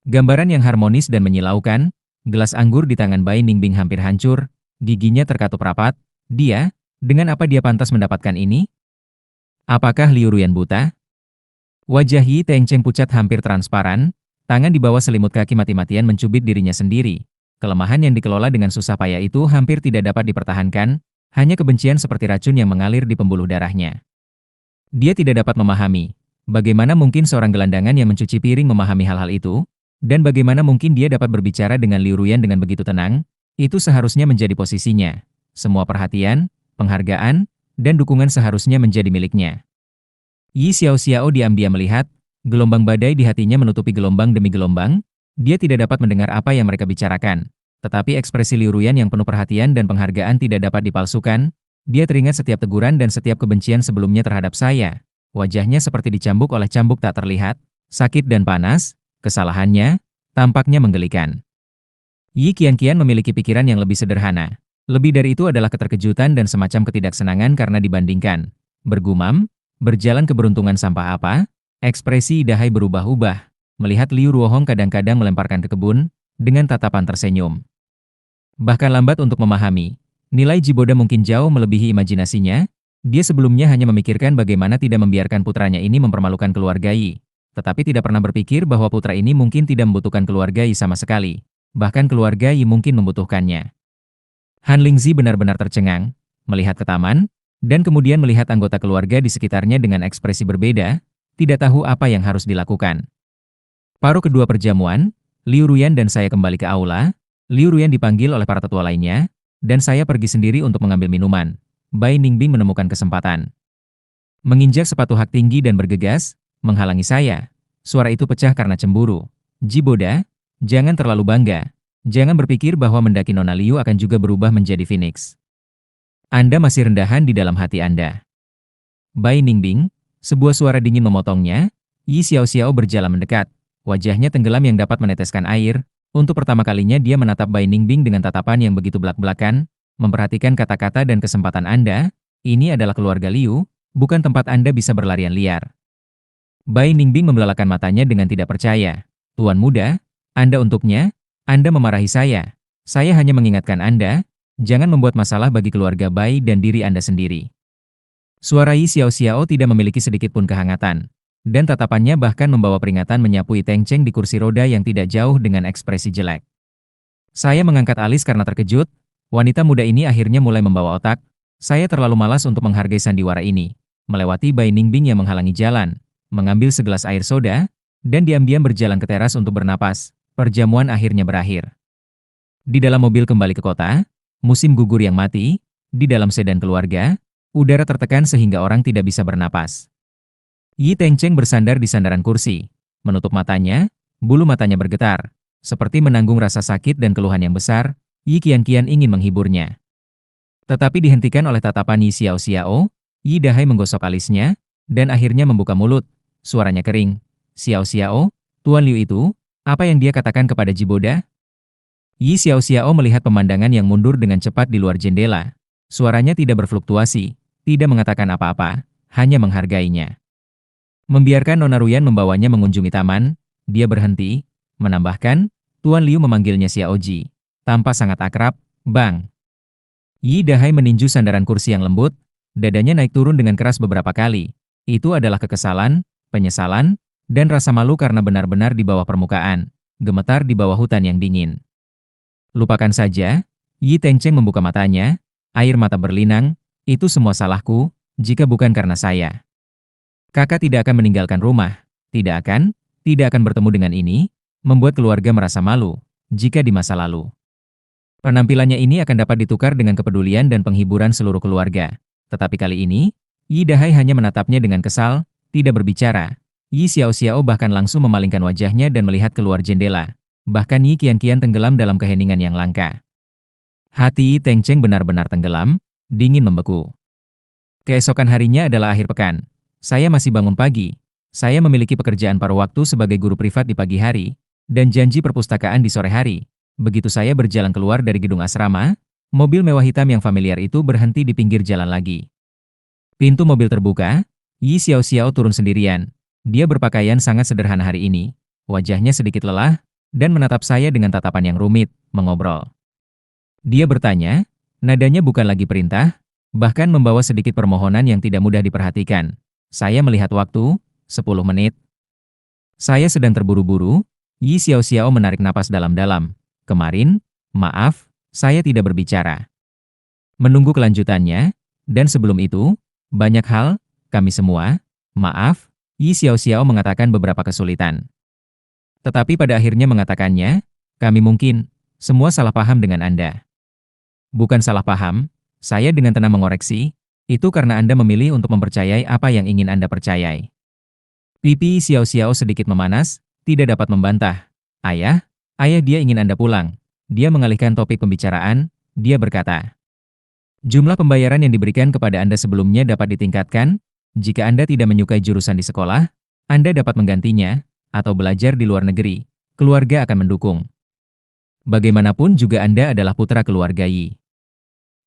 Gambaran yang harmonis dan menyilaukan, gelas anggur di tangan Bai Ningbing hampir hancur, giginya terkatup rapat. Dia, dengan apa dia pantas mendapatkan ini? Apakah Liu Ruyan buta? Wajah Yi Tengcheng pucat hampir transparan, tangan di bawah selimut kaki mati-matian mencubit dirinya sendiri. Kelemahan yang dikelola dengan susah payah itu hampir tidak dapat dipertahankan, hanya kebencian seperti racun yang mengalir di pembuluh darahnya. Dia tidak dapat memahami, bagaimana mungkin seorang gelandangan yang mencuci piring memahami hal-hal itu, dan bagaimana mungkin dia dapat berbicara dengan Liu Ruyan dengan begitu tenang. Itu seharusnya menjadi posisinya. Semua perhatian, penghargaan, dan dukungan seharusnya menjadi miliknya. Yi Xiao diam-diam melihat, gelombang badai di hatinya menutupi gelombang demi gelombang. Dia tidak dapat mendengar apa yang mereka bicarakan. Tetapi ekspresi Liu Ruyan yang penuh perhatian dan penghargaan tidak dapat dipalsukan. Dia teringat setiap teguran dan setiap kebencian sebelumnya terhadap saya. Wajahnya seperti dicambuk oleh cambuk tak terlihat, sakit dan panas, kesalahannya, tampaknya menggelikan. Yi Qianqian memiliki pikiran yang lebih sederhana. Lebih dari itu adalah keterkejutan dan semacam ketidaksenangan karena dibandingkan. Bergumam, berjalan keberuntungan sampah apa? Ekspresi Dahai berubah-ubah. Melihat Liu Ruohong kadang-kadang melemparkan ke kebun, dengan tatapan tersenyum. Bahkan lambat untuk memahami, nilai Jiboda mungkin jauh melebihi imajinasinya. Dia sebelumnya hanya memikirkan bagaimana tidak membiarkan putranya ini mempermalukan keluarga Yi. Tetapi tidak pernah berpikir bahwa putra ini mungkin tidak membutuhkan keluarga Yi sama sekali. Bahkan keluarga Yi mungkin membutuhkannya. Han Lingzi benar-benar tercengang, melihat ke taman, dan kemudian melihat anggota keluarga di sekitarnya dengan ekspresi berbeda, tidak tahu apa yang harus dilakukan. Paruh kedua perjamuan, Liu Ruyan dan saya kembali ke aula. Liu Ruyan dipanggil oleh para tetua lainnya, dan saya pergi sendiri untuk mengambil minuman. Bai Ningbing menemukan kesempatan. Menginjak sepatu hak tinggi dan bergegas, menghalangi saya. Suara itu pecah karena cemburu. Jiboda, jangan terlalu bangga. Jangan berpikir bahwa mendaki Nona Liu akan juga berubah menjadi Phoenix. Anda masih rendahan di dalam hati Anda. Bai Ningbing, sebuah suara dingin memotongnya. Yi Xiao berjalan mendekat. Wajahnya tenggelam yang dapat meneteskan air. Untuk pertama kalinya dia menatap Bai Ningbing dengan tatapan yang begitu belak-belakan, memperhatikan kata-kata dan kesempatan Anda. Ini adalah keluarga Liu, bukan tempat Anda bisa berlarian liar. Bai Ningbing membelalakan matanya dengan tidak percaya. Tuan muda, Anda untuknya, Anda memarahi saya. Saya hanya mengingatkan Anda, jangan membuat masalah bagi keluarga Bai dan diri Anda sendiri. Suara Yi Xiao tidak memiliki sedikit pun kehangatan. Dan tatapannya bahkan membawa peringatan menyapu Yi Tengcheng di kursi roda yang tidak jauh dengan ekspresi jelek. Saya mengangkat alis karena terkejut, wanita muda ini akhirnya mulai membawa otak. Saya terlalu malas untuk menghargai sandiwara ini. melewati Bai Ningbing yang menghalangi jalan, mengambil segelas air soda, dan diam-diam berjalan ke teras untuk bernapas. Perjamuan akhirnya berakhir. Di dalam mobil kembali ke kota, musim gugur yang mati, di dalam sedan keluarga, udara tertekan sehingga orang tidak bisa bernapas. Yi Tengcheng bersandar di sandaran kursi, menutup matanya, bulu matanya bergetar, seperti menanggung rasa sakit dan keluhan yang besar. Yi Qianqian ingin menghiburnya. Tetapi dihentikan oleh tatapan Yi Xiao Xiao. Yi Dahai menggosok alisnya, dan akhirnya membuka mulut, suaranya kering. Xiao Xiao, Tuan Liu itu, apa yang dia katakan kepada Jiboda? Yi Xiao Xiao melihat pemandangan yang mundur dengan cepat di luar jendela. Suaranya tidak berfluktuasi, tidak mengatakan apa-apa, hanya menghargainya. Membiarkan Nona Ruyan membawanya mengunjungi taman, dia berhenti, menambahkan, Tuan Liu memanggilnya Xiao Ji. Tampak sangat akrab, Bang. Yi Dahai meninju sandaran kursi yang lembut, dadanya naik turun dengan keras beberapa kali. Itu adalah kekesalan, penyesalan, dan rasa malu karena benar-benar di bawah permukaan, gemetar di bawah hutan yang dingin. Lupakan saja, Yi Tengcheng membuka matanya, air mata berlinang, itu semua salahku, jika bukan karena saya. Kakak tidak akan meninggalkan rumah, tidak akan bertemu dengan ini, membuat keluarga merasa malu, jika di masa lalu. Penampilannya ini akan dapat ditukar dengan kepedulian dan penghiburan seluruh keluarga. Tetapi kali ini, Yi Dahai hanya menatapnya dengan kesal, tidak berbicara. Yi Xiao Xiao bahkan langsung memalingkan wajahnya dan melihat keluar jendela. Bahkan Yi Qianqian tenggelam dalam keheningan yang langka. Hati Yi Tengcheng benar-benar tenggelam, dingin membeku. Keesokan harinya adalah akhir pekan. Saya masih bangun pagi. Saya memiliki pekerjaan paruh waktu sebagai guru privat di pagi hari, dan janji perpustakaan di sore hari. Begitu saya berjalan keluar dari gedung asrama, mobil mewah hitam yang familiar itu berhenti di pinggir jalan lagi. Pintu mobil terbuka, Yi Xiao Xiao turun sendirian. Dia berpakaian sangat sederhana hari ini, wajahnya sedikit lelah, dan menatap saya dengan tatapan yang rumit, mengobrol. Dia bertanya, nadanya bukan lagi perintah, bahkan membawa sedikit permohonan yang tidak mudah diperhatikan. Saya melihat waktu, 10 menit. Saya sedang terburu-buru. Yi Xiao Xiao menarik napas dalam-dalam. Kemarin, maaf, saya tidak berbicara. Menunggu kelanjutannya, dan sebelum itu, banyak hal, kami semua, maaf, Yi Xiao Xiao mengatakan beberapa kesulitan. Tetapi pada akhirnya mengatakannya, kami mungkin, semua salah paham dengan Anda. Bukan salah paham, saya dengan tenang mengoreksi, itu karena Anda memilih untuk mempercayai apa yang ingin Anda percayai. Pipi Xiao Xiao sedikit memanas, tidak dapat membantah. Ayah dia ingin Anda pulang. Dia mengalihkan topik pembicaraan, dia berkata. Jumlah pembayaran yang diberikan kepada Anda sebelumnya dapat ditingkatkan, jika Anda tidak menyukai jurusan di sekolah, Anda dapat menggantinya, atau belajar di luar negeri, keluarga akan mendukung. Bagaimanapun juga Anda adalah putra keluarga Yi.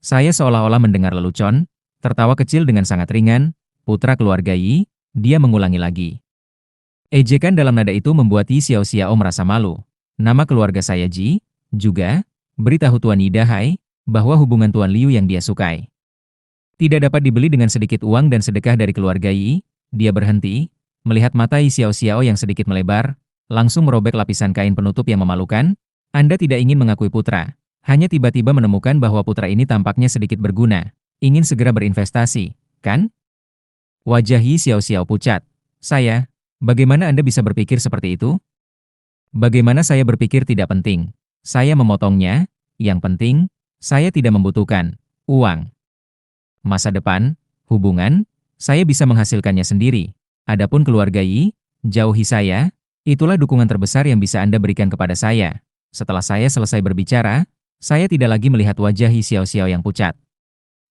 Saya seolah-olah mendengar lelucon, tertawa kecil dengan sangat ringan, putra keluarga Yi, dia mengulangi lagi. Ejekan dalam nada itu membuat Yi Xiao Xiao merasa malu. Nama keluarga saya Ji, juga, beritahu Tuan Yi Dahai, bahwa hubungan Tuan Liu yang dia sukai tidak dapat dibeli dengan sedikit uang dan sedekah dari keluarga Yi. Dia berhenti, melihat mata Yi Xiao Xiao yang sedikit melebar, langsung merobek lapisan kain penutup yang memalukan. Anda tidak ingin mengakui putra, hanya tiba-tiba menemukan bahwa putra ini tampaknya sedikit berguna, ingin segera berinvestasi, kan? Wajah Yi Xiao Xiao pucat. Saya, bagaimana Anda bisa berpikir seperti itu? Bagaimana saya berpikir tidak penting? Saya memotongnya, yang penting, saya tidak membutuhkan uang. Masa depan, hubungan, saya bisa menghasilkannya sendiri. Adapun keluarga Yi, jauhi saya, itulah dukungan terbesar yang bisa Anda berikan kepada saya. Setelah saya selesai berbicara, saya tidak lagi melihat wajah Yi Xiao Xiao yang pucat.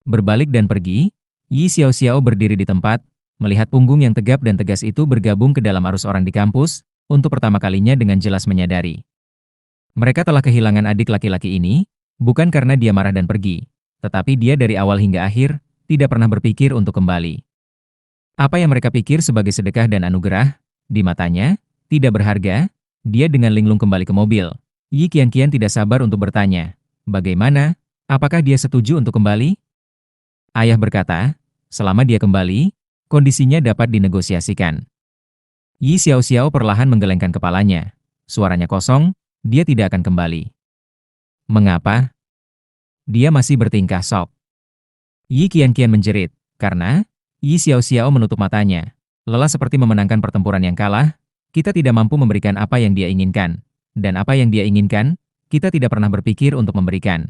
Berbalik dan pergi, Yi Xiao Xiao berdiri di tempat, melihat punggung yang tegap dan tegas itu bergabung ke dalam arus orang di kampus, untuk pertama kalinya dengan jelas menyadari. Mereka telah kehilangan adik laki-laki ini, bukan karena dia marah dan pergi, tetapi dia dari awal hingga akhir, tidak pernah berpikir untuk kembali. Apa yang mereka pikir sebagai sedekah dan anugerah, di matanya, tidak berharga. Dia dengan linglung kembali ke mobil. Yi Qianqian tidak sabar untuk bertanya, bagaimana? Apakah dia setuju untuk kembali? Ayah berkata, selama dia kembali, kondisinya dapat dinegosiasikan. Yi Xiao Xiao perlahan menggelengkan kepalanya. Suaranya kosong, dia tidak akan kembali. Mengapa? Dia masih bertingkah sok. Yi Qianqian menjerit, karena Yi Xiaoxiao menutup matanya. Lelah seperti memenangkan pertempuran yang kalah, kita tidak mampu memberikan apa yang dia inginkan. Dan apa yang dia inginkan, kita tidak pernah berpikir untuk memberikan.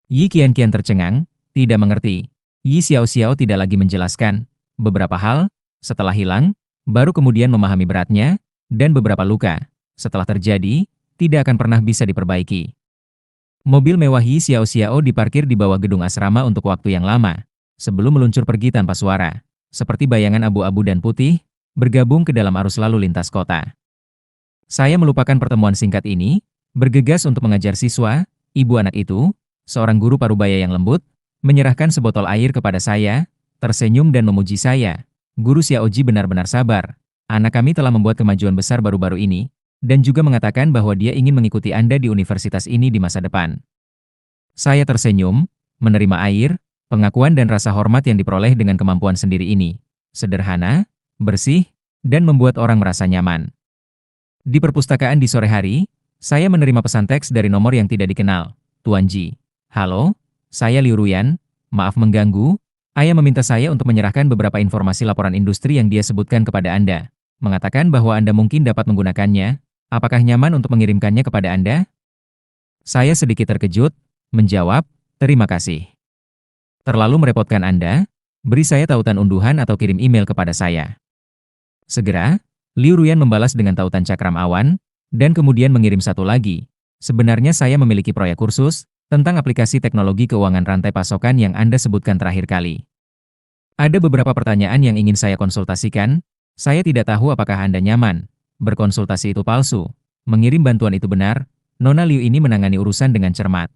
Yi Qianqian tercengang, tidak mengerti. Yi Xiaoxiao tidak lagi menjelaskan. Beberapa hal, setelah hilang, baru kemudian memahami beratnya, dan beberapa luka, setelah terjadi, tidak akan pernah bisa diperbaiki. Mobil mewah Yi Xiaoxiao diparkir di bawah gedung asrama untuk waktu yang lama, sebelum meluncur pergi tanpa suara, seperti bayangan abu-abu dan putih, bergabung ke dalam arus lalu lintas kota. Saya melupakan pertemuan singkat ini, bergegas untuk mengajar siswa, ibu anak itu, seorang guru parubaya yang lembut, menyerahkan sebotol air kepada saya, tersenyum dan memuji saya. Guru Xiaoji benar-benar sabar. Anak kami telah membuat kemajuan besar baru-baru ini, dan juga mengatakan bahwa dia ingin mengikuti Anda di universitas ini di masa depan. Saya tersenyum, menerima air, pengakuan dan rasa hormat yang diperoleh dengan kemampuan sendiri ini. Sederhana, bersih, dan membuat orang merasa nyaman. Di perpustakaan di sore hari, saya menerima pesan teks dari nomor yang tidak dikenal. Tuan Ji. Halo, saya Liu Ruyan, maaf mengganggu. Ayah meminta saya untuk menyerahkan beberapa informasi laporan industri yang dia sebutkan kepada Anda. Mengatakan bahwa Anda mungkin dapat menggunakannya. Apakah nyaman untuk mengirimkannya kepada Anda? Saya sedikit terkejut, menjawab, terima kasih. Terlalu merepotkan Anda? Beri saya tautan unduhan atau kirim email kepada saya. Segera, Liu Ruyan membalas dengan tautan cakram awan, dan kemudian mengirim satu lagi. Sebenarnya saya memiliki proyek kursus tentang aplikasi teknologi keuangan rantai pasokan yang Anda sebutkan terakhir kali. Ada beberapa pertanyaan yang ingin saya konsultasikan. Saya tidak tahu apakah Anda nyaman. Berkonsultasi itu palsu. Mengirim bantuan itu benar. Nona Liu ini menangani urusan dengan cermat.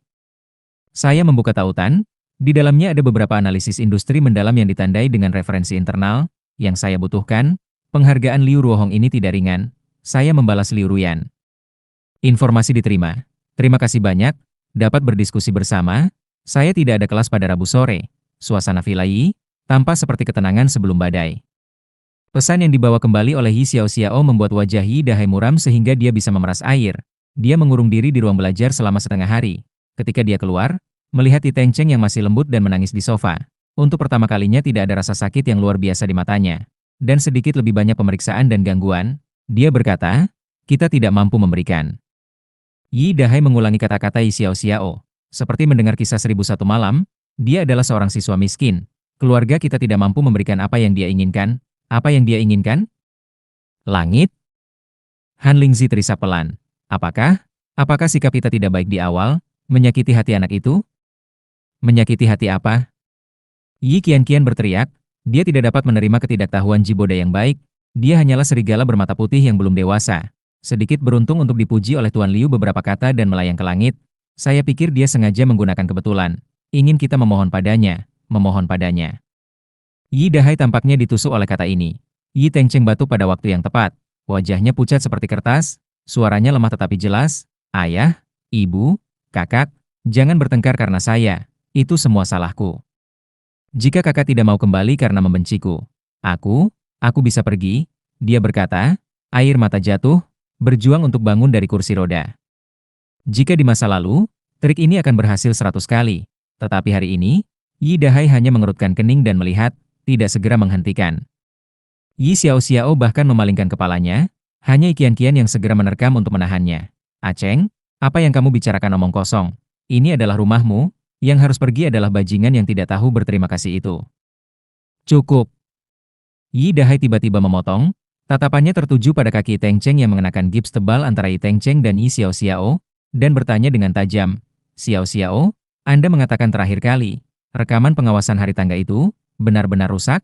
Saya membuka tautan. Di dalamnya ada beberapa analisis industri mendalam yang ditandai dengan referensi internal. Yang saya butuhkan, penghargaan Liu Ruohong ini tidak ringan. Saya membalas Liu Ruyan. Informasi diterima. Terima kasih banyak. Dapat berdiskusi bersama. Saya tidak ada kelas pada Rabu sore. Suasana Villa Yi tampak seperti ketenangan sebelum badai. Pesan yang dibawa kembali oleh Yi Xiaoxiao membuat wajah Yi Dahai muram sehingga dia bisa memeras air. Dia mengurung diri di ruang belajar selama setengah hari. Ketika dia keluar, melihat Yi Tengcheng yang masih lembut dan menangis di sofa. Untuk pertama kalinya tidak ada rasa sakit yang luar biasa di matanya. Dan sedikit lebih banyak pemeriksaan dan gangguan. Dia berkata, kita tidak mampu memberikan. Yi Dahai mengulangi kata-kata Yi Xiaoxiao. Seperti mendengar kisah 1001 malam, dia adalah seorang siswa miskin. Keluarga kita tidak mampu memberikan apa yang dia inginkan. Apa yang dia inginkan? Langit? Han Lingzi terisak pelan. Apakah sikap kita tidak baik di awal, menyakiti hati anak itu? Menyakiti hati apa? Yi Qianqian berteriak, dia tidak dapat menerima ketidaktahuan Jiboda yang baik, dia hanyalah serigala bermata putih yang belum dewasa. Sedikit beruntung untuk dipuji oleh Tuan Liu beberapa kata dan melayang ke langit. Saya pikir dia sengaja menggunakan kebetulan. Ingin kita memohon padanya. Yi Dahai tampaknya ditusuk oleh kata ini. Yi Tengcheng batuk pada waktu yang tepat. Wajahnya pucat seperti kertas. Suaranya lemah tetapi jelas. Ayah, ibu, kakak, jangan bertengkar karena saya. Itu semua salahku. Jika kakak tidak mau kembali karena membenciku, aku bisa pergi. Dia berkata, air mata jatuh. Berjuang untuk bangun dari kursi roda. Jika di masa lalu, trik ini akan berhasil 100 kali. Tetapi hari ini, Yi Dahai hanya mengerutkan kening dan melihat, tidak segera menghentikan. Yi Xiaoxiao bahkan memalingkan kepalanya, hanya Yi Qianqian yang segera menerkam untuk menahannya. Aceng, apa yang kamu bicarakan omong kosong? Ini adalah rumahmu, yang harus pergi adalah bajingan yang tidak tahu berterima kasih itu. Cukup. Yi Dahai tiba-tiba memotong. Tatapannya tertuju pada kaki Tengcheng yang mengenakan gips tebal antara Yi Tengcheng dan Yi Xiaoxiao, dan bertanya dengan tajam, Xiaoxiao, Anda mengatakan terakhir kali, rekaman pengawasan hari tangga itu, benar-benar rusak?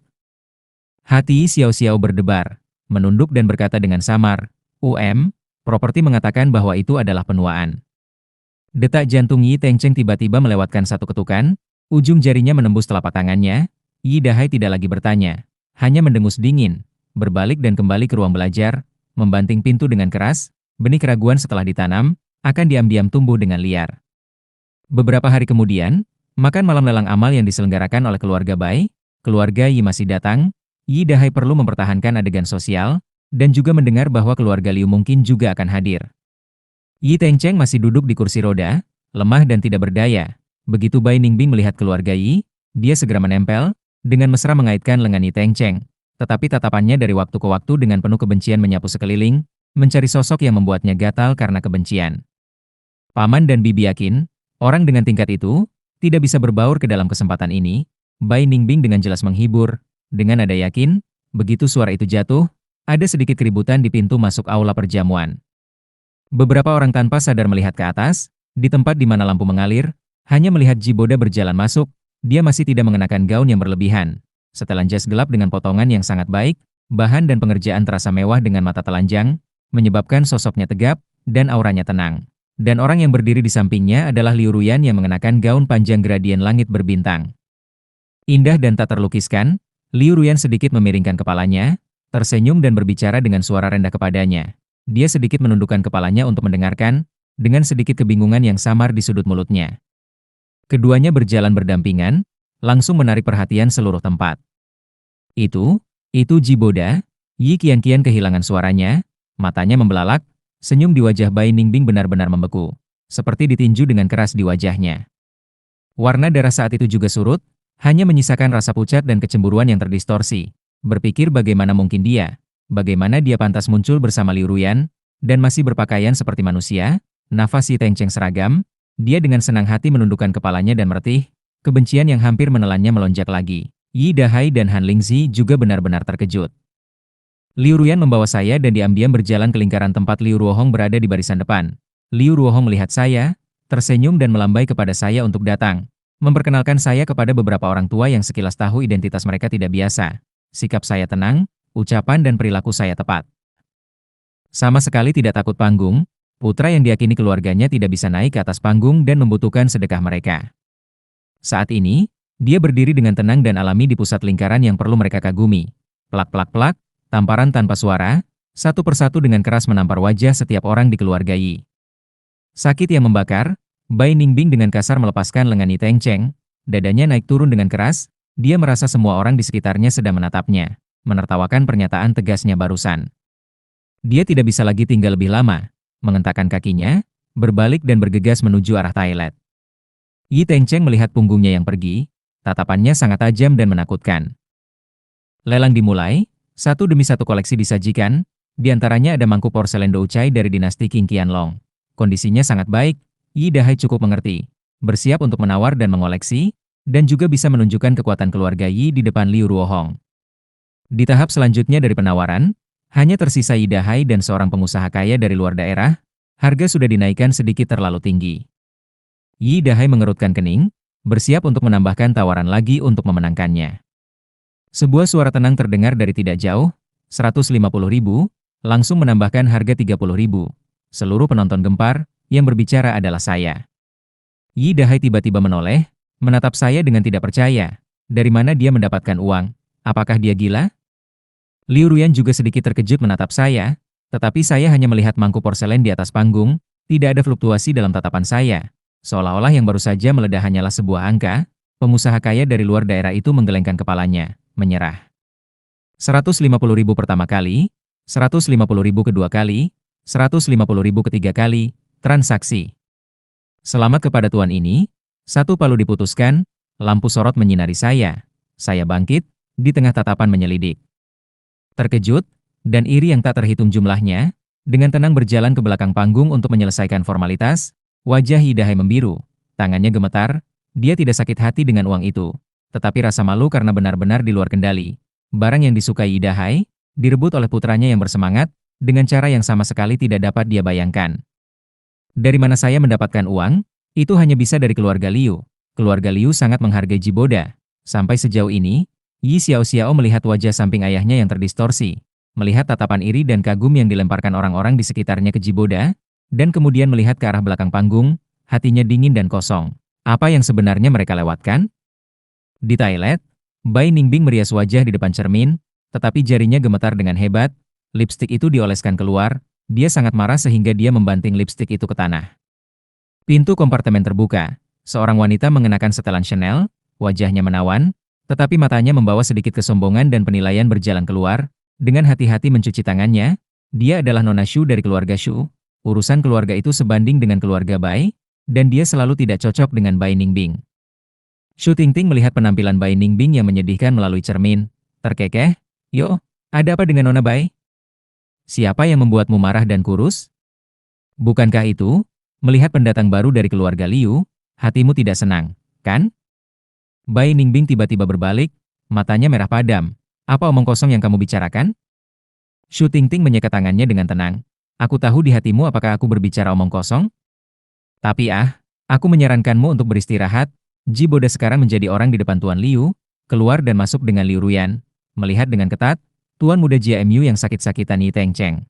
Hati Yi Xiaoxiao berdebar, menunduk dan berkata dengan samar, properti mengatakan bahwa itu adalah penuaan. Detak jantung Yi Tengcheng tiba-tiba melewatkan satu ketukan, ujung jarinya menembus telapak tangannya, Yi Dahai tidak lagi bertanya, hanya mendengus dingin. Berbalik dan kembali ke ruang belajar, membanting pintu dengan keras, benih keraguan setelah ditanam, akan diam-diam tumbuh dengan liar. Beberapa hari kemudian, makan malam lelang amal yang diselenggarakan oleh keluarga Bai, keluarga Yi masih datang, Yi Dahai perlu mempertahankan adegan sosial, dan juga mendengar bahwa keluarga Liu mungkin juga akan hadir. Yi Tengcheng masih duduk di kursi roda, lemah dan tidak berdaya. Begitu Bai Ningbing melihat keluarga Yi, dia segera menempel, dengan mesra mengaitkan lengan Yi Tengcheng. Tetapi tatapannya dari waktu ke waktu dengan penuh kebencian menyapu sekeliling, mencari sosok yang membuatnya gatal karena kebencian. Paman dan bibi yakin, orang dengan tingkat itu, tidak bisa berbaur ke dalam kesempatan ini. Bai Ningbing dengan jelas menghibur, dengan nada yakin, begitu suara itu jatuh, ada sedikit keributan di pintu masuk aula perjamuan. Beberapa orang tanpa sadar melihat ke atas, di tempat di mana lampu mengalir, hanya melihat Jiboda berjalan masuk, dia masih tidak mengenakan gaun yang berlebihan. Setelan jas gelap dengan potongan yang sangat baik, bahan dan pengerjaan terasa mewah dengan mata telanjang, menyebabkan sosoknya tegap, dan auranya tenang. Dan orang yang berdiri di sampingnya adalah Liu Ruyan yang mengenakan gaun panjang gradien langit berbintang. Indah dan tak terlukiskan, Liu Ruyan sedikit memiringkan kepalanya, tersenyum dan berbicara dengan suara rendah kepadanya. Dia sedikit menundukkan kepalanya untuk mendengarkan, dengan sedikit kebingungan yang samar di sudut mulutnya. Keduanya berjalan berdampingan, langsung menarik perhatian seluruh tempat. Itu Jiboda. Yi kian-kian kehilangan suaranya, matanya membelalak, senyum di wajah Bai Ningbing benar-benar membeku, seperti ditinju dengan keras di wajahnya. Warna darah saat itu juga surut, hanya menyisakan rasa pucat dan kecemburuan yang terdistorsi. Berpikir bagaimana dia pantas muncul bersama Liu Ruyan, dan masih berpakaian seperti manusia, nafas Yi Tengcheng seragam, dia dengan senang hati menundukkan kepalanya dan mertih, kebencian yang hampir menelannya melonjak lagi. Yi Dahai dan Han Lingzi juga benar-benar terkejut. Liu Ruyan membawa saya dan diam-diam berjalan ke lingkaran tempat Liu Ruohong berada di barisan depan. Liu Ruohong melihat saya, tersenyum dan melambai kepada saya untuk datang, memperkenalkan saya kepada beberapa orang tua yang sekilas tahu identitas mereka tidak biasa. Sikap saya tenang, ucapan dan perilaku saya tepat. Sama sekali tidak takut panggung, putra yang diyakini keluarganya tidak bisa naik ke atas panggung dan membutuhkan sedekah mereka. Saat ini, dia berdiri dengan tenang dan alami di pusat lingkaran yang perlu mereka kagumi. Plak-plak-plak, tamparan tanpa suara, satu persatu dengan keras menampar wajah setiap orang di keluarga Yi. Sakit yang membakar, Bai Ningbing dengan kasar melepaskan lengan Yi Tengcheng, dadanya naik turun dengan keras, dia merasa semua orang di sekitarnya sedang menatapnya, menertawakan pernyataan tegasnya barusan. Dia tidak bisa lagi tinggal lebih lama, mengentakkan kakinya, berbalik dan bergegas menuju arah toilet. Yi Tengcheng melihat punggungnya yang pergi, tatapannya sangat tajam dan menakutkan. Lelang dimulai, satu demi satu koleksi disajikan, di antaranya ada mangkuk porselen Doucai dari dinasti Qing Qianlong. Kondisinya sangat baik, Yi Dahai cukup mengerti, bersiap untuk menawar dan mengoleksi, dan juga bisa menunjukkan kekuatan keluarga Yi di depan Liu Ruohong. Di tahap selanjutnya dari penawaran, hanya tersisa Yi Dahai dan seorang pengusaha kaya dari luar daerah, harga sudah dinaikkan sedikit terlalu tinggi. Yi Dahai mengerutkan kening, bersiap untuk menambahkan tawaran lagi untuk memenangkannya. Sebuah suara tenang terdengar dari tidak jauh, 150.000, langsung menambahkan harga 30.000. Seluruh penonton gempar, yang berbicara adalah saya. Yi Dahai tiba-tiba menoleh, menatap saya dengan tidak percaya. Dari mana dia mendapatkan uang? Apakah dia gila? Liu Ruyan juga sedikit terkejut menatap saya, tetapi saya hanya melihat mangkuk porselen di atas panggung, tidak ada fluktuasi dalam tatapan saya. Seolah-olah yang baru saja meledak hanyalah sebuah angka, pengusaha kaya dari luar daerah itu menggelengkan kepalanya, menyerah. 150.000 pertama kali, 150.000 kedua kali, 150.000 ketiga kali, transaksi. Selamat kepada tuan ini, satu palu diputuskan, lampu sorot menyinari saya bangkit, di tengah tatapan menyelidik. Terkejut, dan iri yang tak terhitung jumlahnya, dengan tenang berjalan ke belakang panggung untuk menyelesaikan formalitas, wajah Yi Dahai membiru, tangannya gemetar, dia tidak sakit hati dengan uang itu, tetapi rasa malu karena benar-benar di luar kendali. Barang yang disukai Yi Dahai, direbut oleh putranya yang bersemangat, dengan cara yang sama sekali tidak dapat dia bayangkan. Dari mana saya mendapatkan uang? Itu hanya bisa dari keluarga Liu. Keluarga Liu sangat menghargai Jiboda. Sampai sejauh ini, Yi Xiaoxiao melihat wajah samping ayahnya yang terdistorsi, melihat tatapan iri dan kagum yang dilemparkan orang-orang di sekitarnya ke Jiboda, dan kemudian melihat ke arah belakang panggung, hatinya dingin dan kosong. Apa yang sebenarnya mereka lewatkan? Di toilet, Bai Ningbing merias wajah di depan cermin, tetapi jarinya gemetar dengan hebat, lipstik itu dioleskan keluar, dia sangat marah sehingga dia membanting lipstik itu ke tanah. Pintu kompartemen terbuka, seorang wanita mengenakan setelan Chanel, wajahnya menawan, tetapi matanya membawa sedikit kesombongan dan penilaian berjalan keluar, dengan hati-hati mencuci tangannya, dia adalah Nona Shu dari keluarga Shu. Urusan keluarga itu sebanding dengan keluarga Bai, dan dia selalu tidak cocok dengan Bai Ningbing. Shu Tingting melihat penampilan Bai Ningbing yang menyedihkan melalui cermin. Terkekeh, "Yo, ada apa dengan Nona Bai? Siapa yang membuatmu marah dan kurus? Bukankah itu, melihat pendatang baru dari keluarga Liu, hatimu tidak senang, kan?" Bai Ningbing tiba-tiba berbalik, matanya merah padam. "Apa omong kosong yang kamu bicarakan?" Shu Tingting menyekat tangannya dengan tenang. "Aku tahu di hatimu apakah aku berbicara omong kosong? Tapi aku menyarankanmu untuk beristirahat. Ji Boda sekarang menjadi orang di depan Tuan Liu, keluar dan masuk dengan Liu Ruyan. Melihat dengan ketat, Tuan muda Jia Mu yang sakit-sakitan Yi Teng Cheng.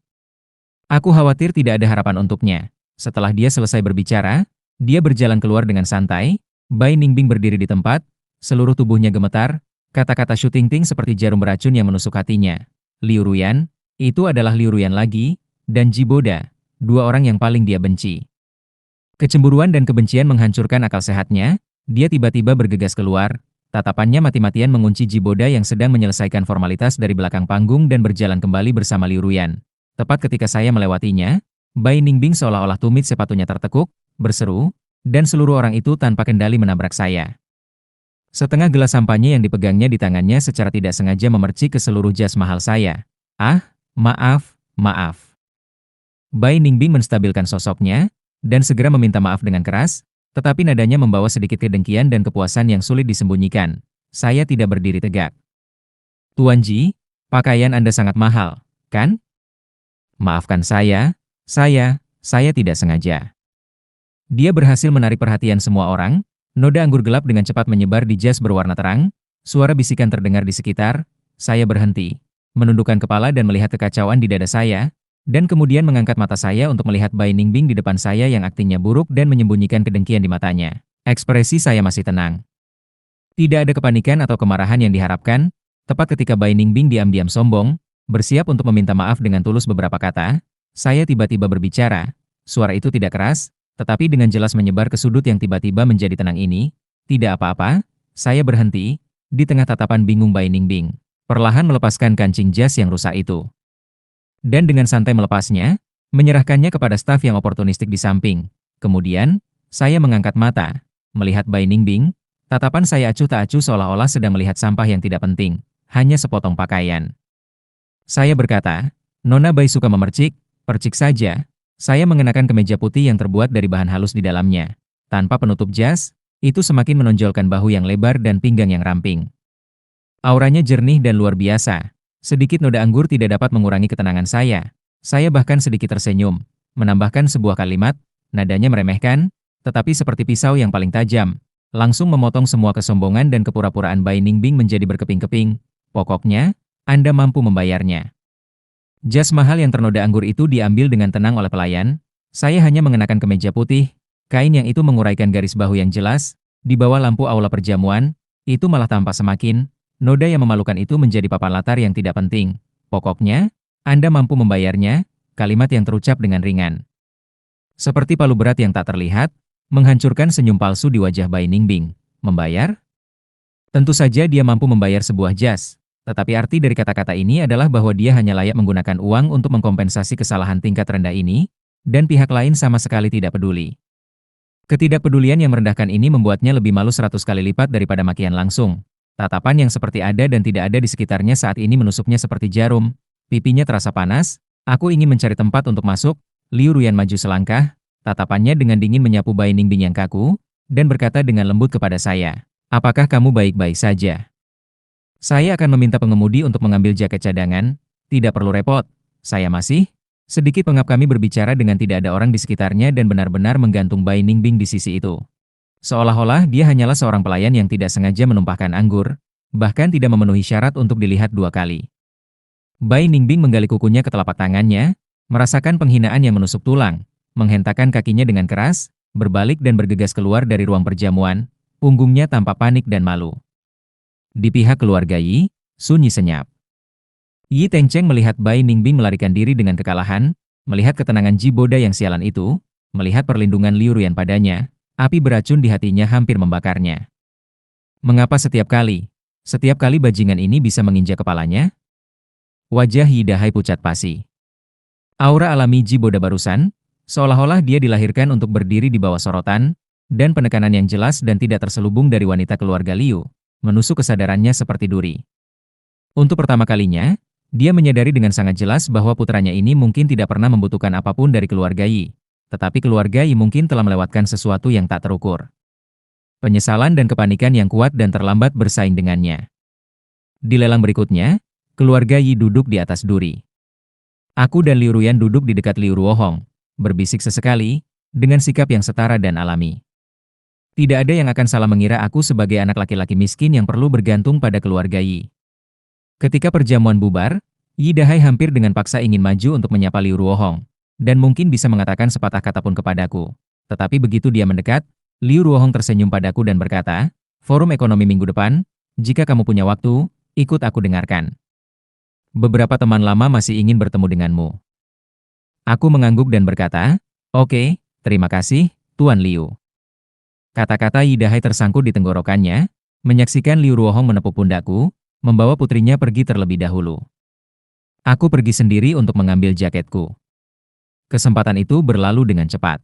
Aku khawatir tidak ada harapan untuknya." Setelah dia selesai berbicara, dia berjalan keluar dengan santai. Bai Ningbing berdiri di tempat, seluruh tubuhnya gemetar, kata-kata Shu Tingting seperti jarum beracun yang menusuk hatinya. Liu Ruyan, itu adalah Liu Ruyan lagi, dan Ji Boda, dua orang yang paling dia benci. Kecemburuan dan kebencian menghancurkan akal sehatnya, dia tiba-tiba bergegas keluar, tatapannya mati-matian mengunci Ji Boda yang sedang menyelesaikan formalitas dari belakang panggung dan berjalan kembali bersama Liu Ruyan. Tepat ketika saya melewatinya, Bai Ningbing seolah-olah tumit sepatunya tertekuk, berseru, dan seluruh orang itu tanpa kendali menabrak saya. Setengah gelas sampahnya yang dipegangnya di tangannya secara tidak sengaja memercik ke seluruh jas mahal saya. Maaf, maaf. Bai Ningbing menstabilkan sosoknya, dan segera meminta maaf dengan keras, tetapi nadanya membawa sedikit kedengkian dan kepuasan yang sulit disembunyikan. Saya tidak berdiri tegak. "Tuan Ji, pakaian Anda sangat mahal, kan?" "Maafkan saya tidak sengaja." Dia berhasil menarik perhatian semua orang, noda anggur gelap dengan cepat menyebar di jas berwarna terang, suara bisikan terdengar di sekitar, saya berhenti, menundukkan kepala dan melihat kekacauan di dada saya, dan kemudian mengangkat mata saya untuk melihat Bai Ningbing di depan saya yang aktingnya buruk dan menyembunyikan kedengkian di matanya. Ekspresi saya masih tenang. Tidak ada kepanikan atau kemarahan yang diharapkan, tepat ketika Bai Ningbing diam-diam sombong, bersiap untuk meminta maaf dengan tulus beberapa kata, saya tiba-tiba berbicara, suara itu tidak keras, tetapi dengan jelas menyebar ke sudut yang tiba-tiba menjadi tenang ini. "Tidak apa-apa." Saya berhenti, di tengah tatapan bingung Bai Ningbing, perlahan melepaskan kancing jas yang rusak itu. Dan dengan santai melepasnya, menyerahkannya kepada staf yang oportunistik di samping. Kemudian, saya mengangkat mata, melihat Bai Ningbing, tatapan saya acuh tak acuh seolah-olah sedang melihat sampah yang tidak penting, hanya sepotong pakaian. Saya berkata, "Nona Bai suka memercik, percik saja." Saya mengenakan kemeja putih yang terbuat dari bahan halus di dalamnya. Tanpa penutup jas, itu semakin menonjolkan bahu yang lebar dan pinggang yang ramping. Auranya jernih dan luar biasa. Sedikit noda anggur tidak dapat mengurangi ketenangan saya. Saya bahkan sedikit tersenyum, menambahkan sebuah kalimat, nadanya meremehkan, tetapi seperti pisau yang paling tajam, langsung memotong semua kesombongan dan kepura-puraan Bai Ningbing menjadi berkeping-keping. "Pokoknya, Anda mampu membayarnya." Jas mahal yang ternoda anggur itu diambil dengan tenang oleh pelayan. Saya hanya mengenakan kemeja putih, kain yang itu menguraikan garis bahu yang jelas, di bawah lampu aula perjamuan, itu malah tampak semakin, noda yang memalukan itu menjadi papan latar yang tidak penting. "Pokoknya, Anda mampu membayarnya," kalimat yang terucap dengan ringan. Seperti palu berat yang tak terlihat, menghancurkan senyum palsu di wajah Bai Ningbing. Membayar? Tentu saja dia mampu membayar sebuah jas. Tetapi arti dari kata-kata ini adalah bahwa dia hanya layak menggunakan uang untuk mengkompensasi kesalahan tingkat rendah ini, dan pihak lain sama sekali tidak peduli. Ketidakpedulian yang merendahkan ini membuatnya lebih malu 100 kali lipat daripada makian langsung. Tatapan yang seperti ada dan tidak ada di sekitarnya saat ini menusuknya seperti jarum, pipinya terasa panas, aku ingin mencari tempat untuk masuk. Liu Ruyan maju selangkah, tatapannya dengan dingin menyapu Bai Ningbing yang kaku, dan berkata dengan lembut kepada saya, "Apakah kamu baik-baik saja? Saya akan meminta pengemudi untuk mengambil jaket cadangan, tidak perlu repot, saya masih." Sedikit pengap kami berbicara dengan tidak ada orang di sekitarnya dan benar-benar menggantung Bai Ningbing di sisi itu. Seolah-olah dia hanyalah seorang pelayan yang tidak sengaja menumpahkan anggur, bahkan tidak memenuhi syarat untuk dilihat dua kali. Bai Ningbing menggali kukunya ke telapak tangannya, merasakan penghinaan yang menusuk tulang, menghentakkan kakinya dengan keras, berbalik dan bergegas keluar dari ruang perjamuan, punggungnya tampak panik dan malu. Di pihak keluarga Yi, sunyi senyap. Yi Teng Cheng melihat Bai Ningbing melarikan diri dengan kekalahan, melihat ketenangan Ji Boda yang sialan itu, melihat perlindungan Liu Ruyan padanya, api beracun di hatinya hampir membakarnya. Mengapa setiap kali bajingan ini bisa menginjak kepalanya? Wajah Yi Dahai pucat pasi. Aura alami Ji Boda barusan, seolah-olah dia dilahirkan untuk berdiri di bawah sorotan, dan penekanan yang jelas dan tidak terselubung dari wanita keluarga Liu, menusuk kesadarannya seperti duri. Untuk pertama kalinya, dia menyadari dengan sangat jelas bahwa putranya ini mungkin tidak pernah membutuhkan apapun dari keluarga Yi, tetapi keluarga Yi mungkin telah melewatkan sesuatu yang tak terukur. Penyesalan dan kepanikan yang kuat dan terlambat bersaing dengannya. Di lelang berikutnya, keluarga Yi duduk di atas duri. Aku dan Liu Ruyan duduk di dekat Liu Ruohong, berbisik sesekali, dengan sikap yang setara dan alami. Tidak ada yang akan salah mengira aku sebagai anak laki-laki miskin yang perlu bergantung pada keluarga Yi. Ketika perjamuan bubar, Yi Dahai hampir dengan paksa ingin maju untuk menyapa Liu Ruohong, dan mungkin bisa mengatakan sepatah kata pun kepadaku. Tetapi begitu dia mendekat, Liu Ruohong tersenyum padaku dan berkata, "Forum ekonomi minggu depan, jika kamu punya waktu, ikut aku dengarkan. Beberapa teman lama masih ingin bertemu denganmu." Aku mengangguk dan berkata, "Oke, terima kasih, Tuan Liu." Kata-kata Yi Dahai tersangkut di tenggorokannya, menyaksikan Liu Ruohong menepuk pundakku, membawa putrinya pergi terlebih dahulu. Aku pergi sendiri untuk mengambil jaketku. Kesempatan itu berlalu dengan cepat.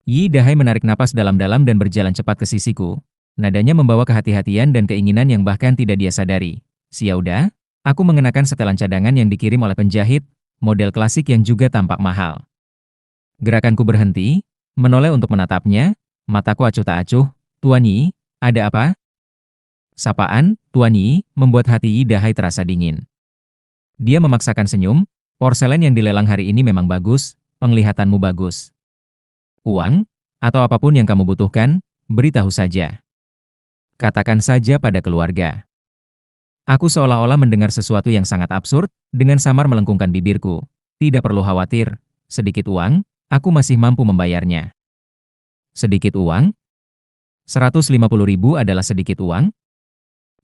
Yi Dahai menarik napas dalam-dalam dan berjalan cepat ke sisiku. Nadanya membawa kehati-hatian dan keinginan yang bahkan tidak dia sadari. "Xiaoda," aku mengenakan setelan cadangan yang dikirim oleh penjahit, model klasik yang juga tampak mahal. Gerakanku berhenti, menoleh untuk menatapnya, mataku acuh tak acuh. "Tuan Yi, ada apa?" Sapaan, "Tuan Yi," membuat hati Yi Dahai terasa dingin. Dia memaksakan senyum, "Porselen yang dilelang hari ini memang bagus, penglihatanmu bagus. Uang, atau apapun yang kamu butuhkan, beritahu saja. Katakan saja pada keluarga." Aku seolah-olah mendengar sesuatu yang sangat absurd, dengan samar melengkungkan bibirku. "Tidak perlu khawatir, sedikit uang, aku masih mampu membayarnya." Sedikit uang? 150.000 adalah sedikit uang?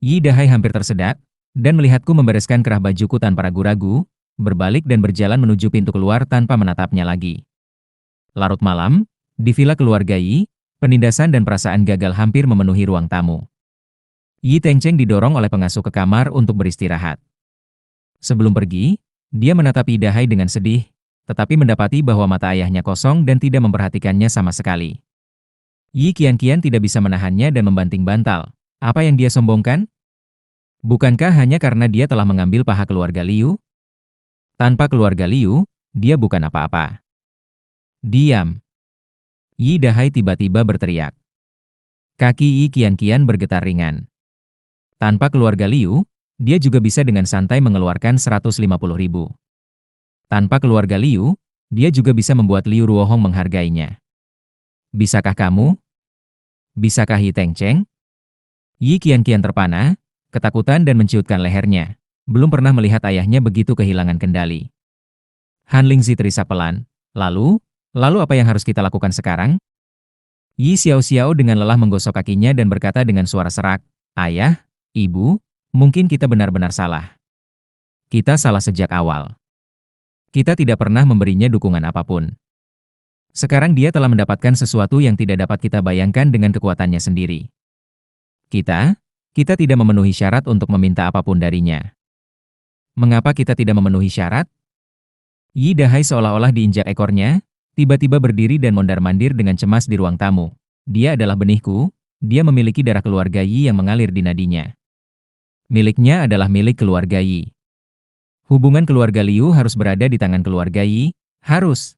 Yi Dahai hampir tersedak, dan melihatku membereskan kerah bajuku tanpa ragu-ragu, berbalik dan berjalan menuju pintu keluar tanpa menatapnya lagi. Larut malam, di villa keluarga Yi, penindasan dan perasaan gagal hampir memenuhi ruang tamu. Yi Tengcheng didorong oleh pengasuh ke kamar untuk beristirahat. Sebelum pergi, dia menatap Yi Dahai dengan sedih, tetapi mendapati bahwa mata ayahnya kosong dan tidak memperhatikannya sama sekali. Yi kian-kian tidak bisa menahannya dan membanting bantal. Apa yang dia sombongkan? Bukankah hanya karena dia telah mengambil paha keluarga Liu? Tanpa keluarga Liu, dia bukan apa-apa. "Diam!" Yi Dahai tiba-tiba berteriak. Kaki Yi kian-kian bergetar ringan. Tanpa keluarga Liu, dia juga bisa dengan santai mengeluarkan 150.000. Tanpa keluarga Liu, dia juga bisa membuat Liu Ruohong menghargainya. Bisakah kamu? Bisakah Yi Tengcheng? Yi kian-kian terpana, ketakutan dan menciutkan lehernya. Belum pernah melihat ayahnya begitu kehilangan kendali. Han Lingzi terisak pelan. Lalu apa yang harus kita lakukan sekarang? Yi Xiao-Xiao dengan lelah menggosok kakinya dan berkata dengan suara serak, "Ayah, Ibu, mungkin kita benar-benar salah. Kita salah sejak awal. Kita tidak pernah memberinya dukungan apapun. Sekarang dia telah mendapatkan sesuatu yang tidak dapat kita bayangkan dengan kekuatannya sendiri. Kita tidak memenuhi syarat untuk meminta apapun darinya. Mengapa kita tidak memenuhi syarat?" Yi Dahai seolah-olah diinjak ekornya, tiba-tiba berdiri dan mondar-mandir dengan cemas di ruang tamu. "Dia adalah benihku, dia memiliki darah keluarga Yi yang mengalir di nadinya. Miliknya adalah milik keluarga Yi. Hubungan keluarga Liu harus berada di tangan keluarga Yi, harus."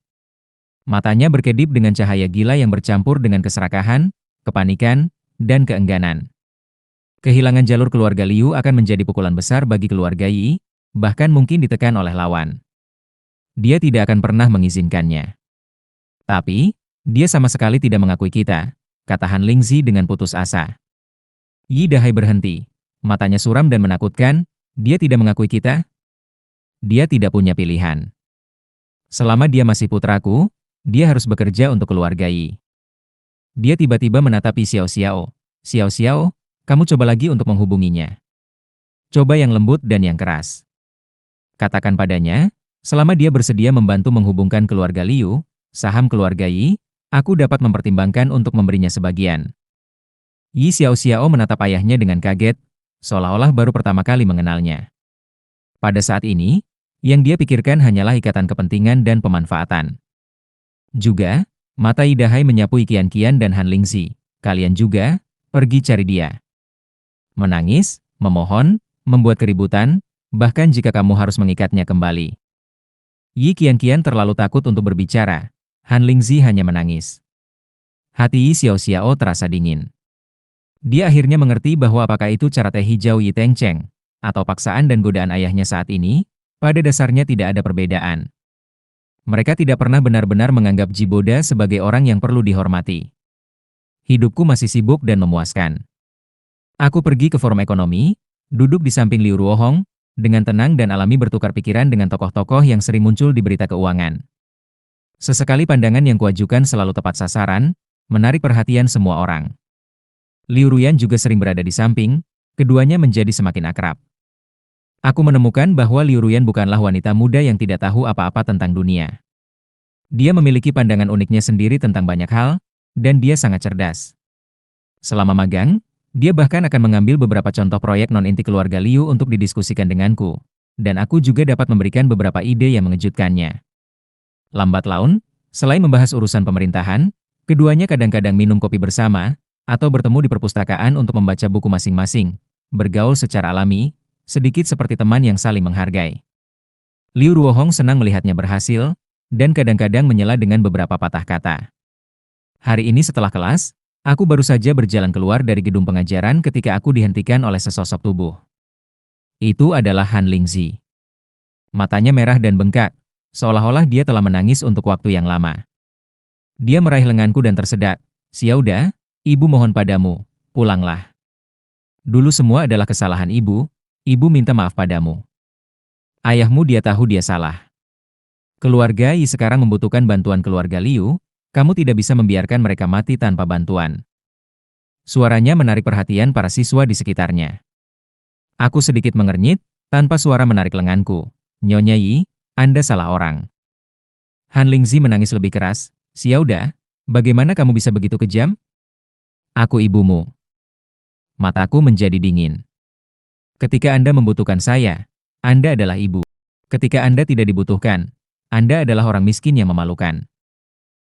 Matanya berkedip dengan cahaya gila yang bercampur dengan keserakahan, kepanikan, dan keengganan. Kehilangan jalur keluarga Liu akan menjadi pukulan besar bagi keluarga Yi, bahkan mungkin ditekan oleh lawan. Dia tidak akan pernah mengizinkannya. "Tapi, dia sama sekali tidak mengakui kita," kata Han Lingzi dengan putus asa. Yi Dahai berhenti. Matanya suram dan menakutkan. "Dia tidak mengakui kita? Dia tidak punya pilihan. Selama dia masih putraku, dia harus bekerja untuk keluarga Yi." Dia tiba-tiba menatapi Xiao-Xiao. "Xiao-Xiao, kamu coba lagi untuk menghubunginya. Coba yang lembut dan yang keras. Katakan padanya, selama dia bersedia membantu menghubungkan keluarga Liu, saham keluarga Yi, aku dapat mempertimbangkan untuk memberinya sebagian." Yi Xiao-Xiao menatap ayahnya dengan kaget, seolah-olah baru pertama kali mengenalnya. Pada saat ini, yang dia pikirkan hanyalah ikatan kepentingan dan pemanfaatan. Juga, Mata Yi Dahai menyapu Yi Qianqian dan Han Lingzi. Kalian juga, pergi cari dia. Menangis, memohon, membuat keributan, bahkan jika kamu harus mengikatnya kembali. Yi Qianqian terlalu takut untuk berbicara. Han Lingzi hanya menangis. Hati Yi Xiao terasa dingin. Dia akhirnya mengerti bahwa apakah itu cara teh hijau Yi Tengcheng, atau paksaan dan godaan ayahnya saat ini, pada dasarnya tidak ada perbedaan. Mereka tidak pernah benar-benar menganggap Jiboda sebagai orang yang perlu dihormati. Hidupku masih sibuk dan memuaskan. Aku pergi ke forum ekonomi, duduk di samping Liu Ruohong, dengan tenang dan alami bertukar pikiran dengan tokoh-tokoh yang sering muncul di berita keuangan. Sesekali pandangan yang kuajukan selalu tepat sasaran, menarik perhatian semua orang. Liu Ruyan juga sering berada di samping, keduanya menjadi semakin akrab. Aku menemukan bahwa Liu Ruyan bukanlah wanita muda yang tidak tahu apa-apa tentang dunia. Dia memiliki pandangan uniknya sendiri tentang banyak hal, dan dia sangat cerdas. Selama magang, dia bahkan akan mengambil beberapa contoh proyek non-inti keluarga Liu untuk didiskusikan denganku, dan aku juga dapat memberikan beberapa ide yang mengejutkannya. Lambat laun, selain membahas urusan pemerintahan, keduanya kadang-kadang minum kopi bersama, atau bertemu di perpustakaan untuk membaca buku masing-masing, bergaul secara alami, sedikit seperti teman yang saling menghargai. Liu Ruohong senang melihatnya berhasil, dan kadang-kadang menyela dengan beberapa patah kata. Hari ini setelah kelas, aku baru saja berjalan keluar dari gedung pengajaran ketika aku dihentikan oleh sesosok tubuh. Itu adalah Han Lingzi. Matanya merah dan bengkak, seolah-olah dia telah menangis untuk waktu yang lama. Dia meraih lenganku dan tersedak. "Xiaoda, Ibu mohon padamu, pulanglah. Dulu semua adalah kesalahan ibu minta maaf padamu. Ayahmu dia tahu dia salah. Keluarga Yi sekarang membutuhkan bantuan keluarga Liu, kamu tidak bisa membiarkan mereka mati tanpa bantuan." Suaranya menarik perhatian para siswa di sekitarnya. Aku sedikit mengernyit, tanpa suara menarik lenganku. "Nyonya Yi, Anda salah orang." Han Lingzi menangis lebih keras. "Xiaoda, bagaimana kamu bisa begitu kejam? Aku ibumu." Mataku menjadi dingin. Ketika Anda membutuhkan saya, Anda adalah ibu. Ketika Anda tidak dibutuhkan, Anda adalah orang miskin yang memalukan.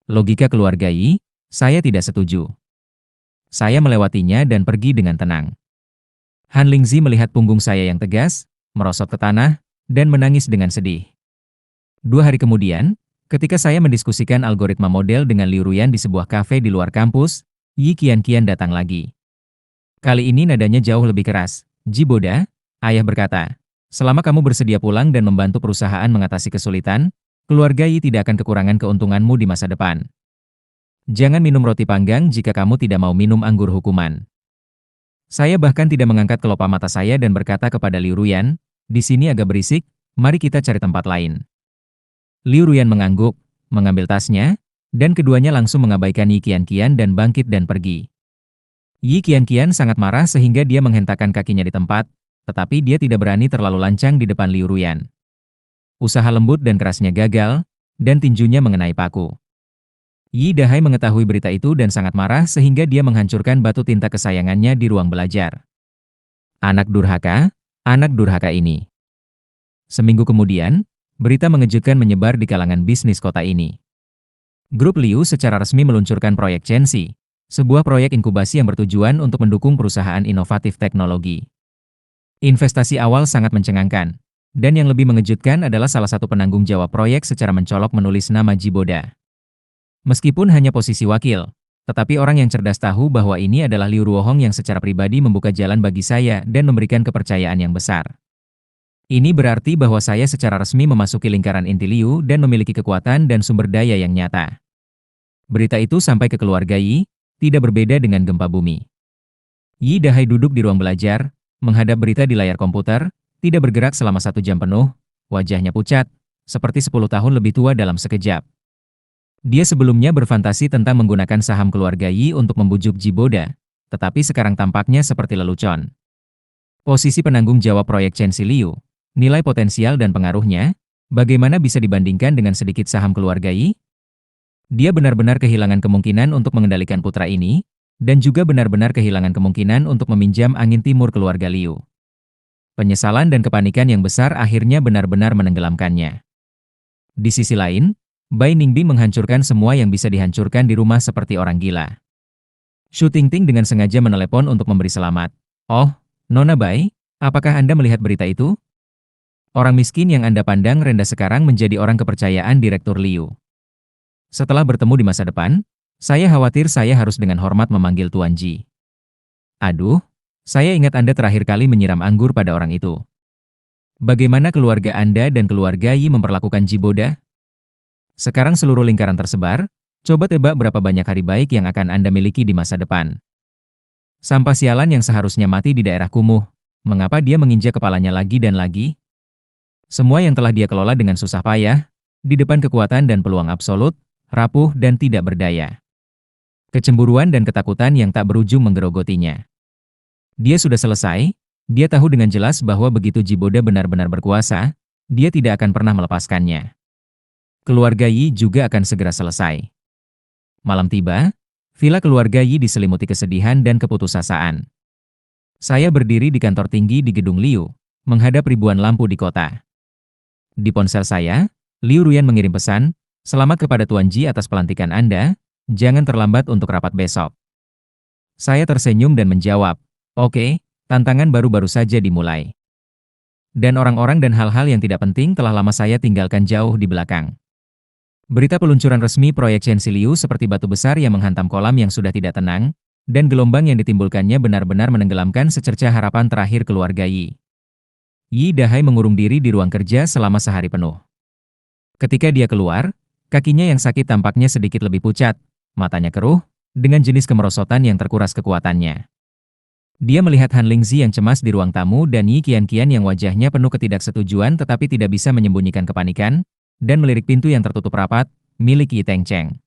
Logika keluarga Yi, saya tidak setuju. Saya melewatinya dan pergi dengan tenang. Han Lingzi melihat punggung saya yang tegas, merosot ke tanah, dan menangis dengan sedih. 2 hari kemudian, ketika saya mendiskusikan algoritma model dengan Liu Ruyan di sebuah kafe di luar kampus, Yi Qianqian datang lagi. Kali ini nadanya jauh lebih keras. "Jiboda," ayah berkata, "selama kamu bersedia pulang dan membantu perusahaan mengatasi kesulitan, keluarga Yi tidak akan kekurangan keuntunganmu di masa depan. Jangan minum roti panggang jika kamu tidak mau minum anggur hukuman." Saya bahkan tidak mengangkat kelopak mata saya dan berkata kepada Liu Ruyan, "Di sini agak berisik, mari kita cari tempat lain." Liu Ruyan mengangguk, mengambil tasnya, dan keduanya langsung mengabaikan Yi Qianqian dan bangkit dan pergi. Yi Qianqian sangat marah sehingga dia menghentakkan kakinya di tempat, tetapi dia tidak berani terlalu lancang di depan Liu Ruyan. Usaha lembut dan kerasnya gagal, dan tinjunya mengenai paku. Yi Dahai mengetahui berita itu dan sangat marah sehingga dia menghancurkan batu tinta kesayangannya di ruang belajar. Anak durhaka ini. Seminggu kemudian, berita mengejutkan menyebar di kalangan bisnis kota ini. Grup Liu secara resmi meluncurkan proyek Chenxi, sebuah proyek inkubasi yang bertujuan untuk mendukung perusahaan inovatif teknologi. Investasi awal sangat mencengangkan, dan yang lebih mengejutkan adalah salah satu penanggung jawab proyek secara mencolok menulis nama Jiboda. Meskipun hanya posisi wakil, tetapi orang yang cerdas tahu bahwa ini adalah Liu Ruohong yang secara pribadi membuka jalan bagi saya dan memberikan kepercayaan yang besar. Ini berarti bahwa saya secara resmi memasuki lingkaran inti Liu dan memiliki kekuatan dan sumber daya yang nyata. Berita itu sampai ke keluarga Yi, tidak berbeda dengan gempa bumi. Yi Dahai duduk di ruang belajar, menghadap berita di layar komputer, tidak bergerak selama 1 jam penuh, wajahnya pucat, seperti 10 tahun lebih tua dalam sekejap. Dia sebelumnya berfantasi tentang menggunakan saham keluarga Yi untuk membujuk Jiboda, tetapi sekarang tampaknya seperti lelucon. Posisi penanggung jawab proyek Chenxi Liu, nilai potensial dan pengaruhnya, bagaimana bisa dibandingkan dengan sedikit saham keluarga Yi? Dia benar-benar kehilangan kemungkinan untuk mengendalikan putra ini, dan juga benar-benar kehilangan kemungkinan untuk meminjam angin timur keluarga Liu. Penyesalan dan kepanikan yang besar akhirnya benar-benar menenggelamkannya. Di sisi lain, Bai Ningbing menghancurkan semua yang bisa dihancurkan di rumah seperti orang gila. Shu Tingting dengan sengaja menelepon untuk memberi selamat. Oh, Nona Bai, apakah Anda melihat berita itu? Orang miskin yang Anda pandang rendah sekarang menjadi orang kepercayaan Direktur Liu. Setelah bertemu di masa depan, saya khawatir saya harus dengan hormat memanggil Tuan Ji. Aduh, saya ingat Anda terakhir kali menyiram anggur pada orang itu. Bagaimana keluarga Anda dan keluarga Yi memperlakukan Jiboda? Sekarang seluruh lingkaran tersebar, coba tebak berapa banyak hari baik yang akan Anda miliki di masa depan. Sampah sialan yang seharusnya mati di daerah kumuh, mengapa dia menginjak kepalanya lagi dan lagi? Semua yang telah dia kelola dengan susah payah, di depan kekuatan dan peluang absolut, rapuh dan tidak berdaya. Kecemburuan dan ketakutan yang tak berujung menggerogotinya. Dia sudah selesai, dia tahu dengan jelas bahwa begitu Jiboda benar-benar berkuasa, dia tidak akan pernah melepaskannya. Keluarga Yi juga akan segera selesai. Malam tiba, villa keluarga Yi diselimuti kesedihan dan keputusasaan. Saya berdiri di kantor tinggi di Gedung Liu, menghadap ribuan lampu di kota. Di ponsel saya, Liu Ruyan mengirim pesan, "Selamat kepada Tuan Ji atas pelantikan Anda, jangan terlambat untuk rapat besok." Saya tersenyum dan menjawab, "Oke, tantangan baru-baru saja dimulai." Dan orang-orang dan hal-hal yang tidak penting telah lama saya tinggalkan jauh di belakang. Berita peluncuran resmi proyek Chen Xiliu seperti batu besar yang menghantam kolam yang sudah tidak tenang, dan gelombang yang ditimbulkannya benar-benar menenggelamkan secercah harapan terakhir keluarga Yi. Yi Dahai mengurung diri di ruang kerja selama sehari penuh. Ketika dia keluar, kakinya yang sakit tampaknya sedikit lebih pucat, matanya keruh, dengan jenis kemerosotan yang terkuras kekuatannya. Dia melihat Han Lingzi yang cemas di ruang tamu dan Yi Qianqian yang wajahnya penuh ketidaksetujuan tetapi tidak bisa menyembunyikan kepanikan, dan melirik pintu yang tertutup rapat, milik Yi Tengcheng.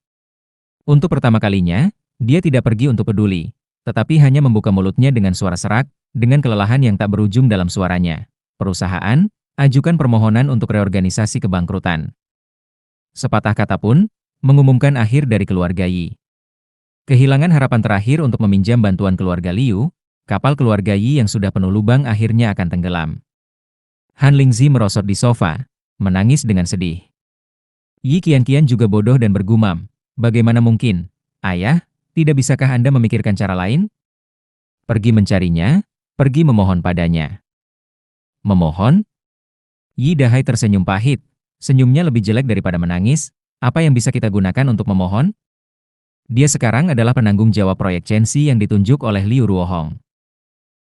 Untuk pertama kalinya, dia tidak pergi untuk peduli, tetapi hanya membuka mulutnya dengan suara serak, dengan kelelahan yang tak berujung dalam suaranya. "Perusahaan, ajukan permohonan untuk reorganisasi kebangkrutan." Sepatah kata pun, mengumumkan akhir dari keluarga Yi. Kehilangan harapan terakhir untuk meminjam bantuan keluarga Liu, kapal keluarga Yi yang sudah penuh lubang akhirnya akan tenggelam. Han Lingzi merosot di sofa, menangis dengan sedih. Yi Qianqian juga bodoh dan bergumam, "Bagaimana mungkin, Ayah, tidak bisakah Anda memikirkan cara lain? Pergi mencarinya, pergi memohon padanya." Memohon? Yi Dahai tersenyum pahit, senyumnya lebih jelek daripada menangis. Apa yang bisa kita gunakan untuk memohon? Dia sekarang adalah penanggung jawab proyek Chenxi yang ditunjuk oleh Liu Ruohong.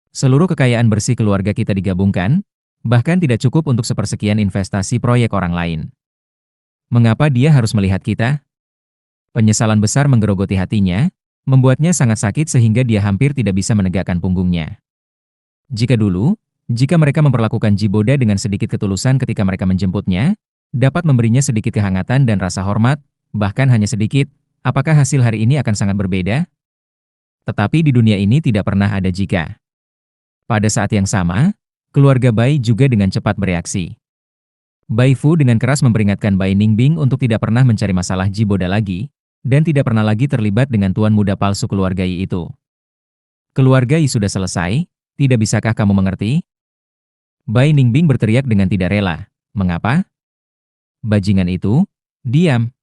Seluruh kekayaan bersih keluarga kita digabungkan, bahkan tidak cukup untuk sepersekian investasi proyek orang lain. Mengapa dia harus melihat kita? Penyesalan besar menggerogoti hatinya, membuatnya sangat sakit sehingga dia hampir tidak bisa menegakkan punggungnya. Jika mereka memperlakukan Jiboda dengan sedikit ketulusan ketika mereka menjemputnya, dapat memberinya sedikit kehangatan dan rasa hormat, bahkan hanya sedikit, apakah hasil hari ini akan sangat berbeda? Tetapi di dunia ini tidak pernah ada jika. Pada saat yang sama, keluarga Bai juga dengan cepat bereaksi. Bai Fu dengan keras memperingatkan Bai Ningbing untuk tidak pernah mencari masalah Jiboda lagi, dan tidak pernah lagi terlibat dengan tuan muda palsu keluarga Yi itu. "Keluarga Yi sudah selesai, tidak bisakah kamu mengerti?" Bai Ningbing berteriak dengan tidak rela. "Mengapa?" "Bajingan itu, diam."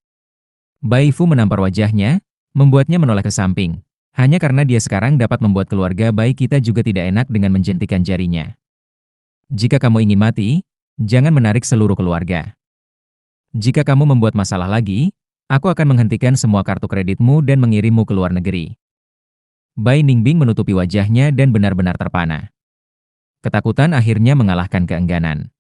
Bai Fu menampar wajahnya, membuatnya menoleh ke samping. Hanya karena dia sekarang dapat membuat keluarga Bai kita juga tidak enak dengan menjentikan jarinya. "Jika kamu ingin mati, jangan menarik seluruh keluarga. Jika kamu membuat masalah lagi, aku akan menghentikan semua kartu kreditmu dan mengirimmu ke luar negeri." Bai Ningbing menutupi wajahnya dan benar-benar terpana. Ketakutan akhirnya mengalahkan keengganan.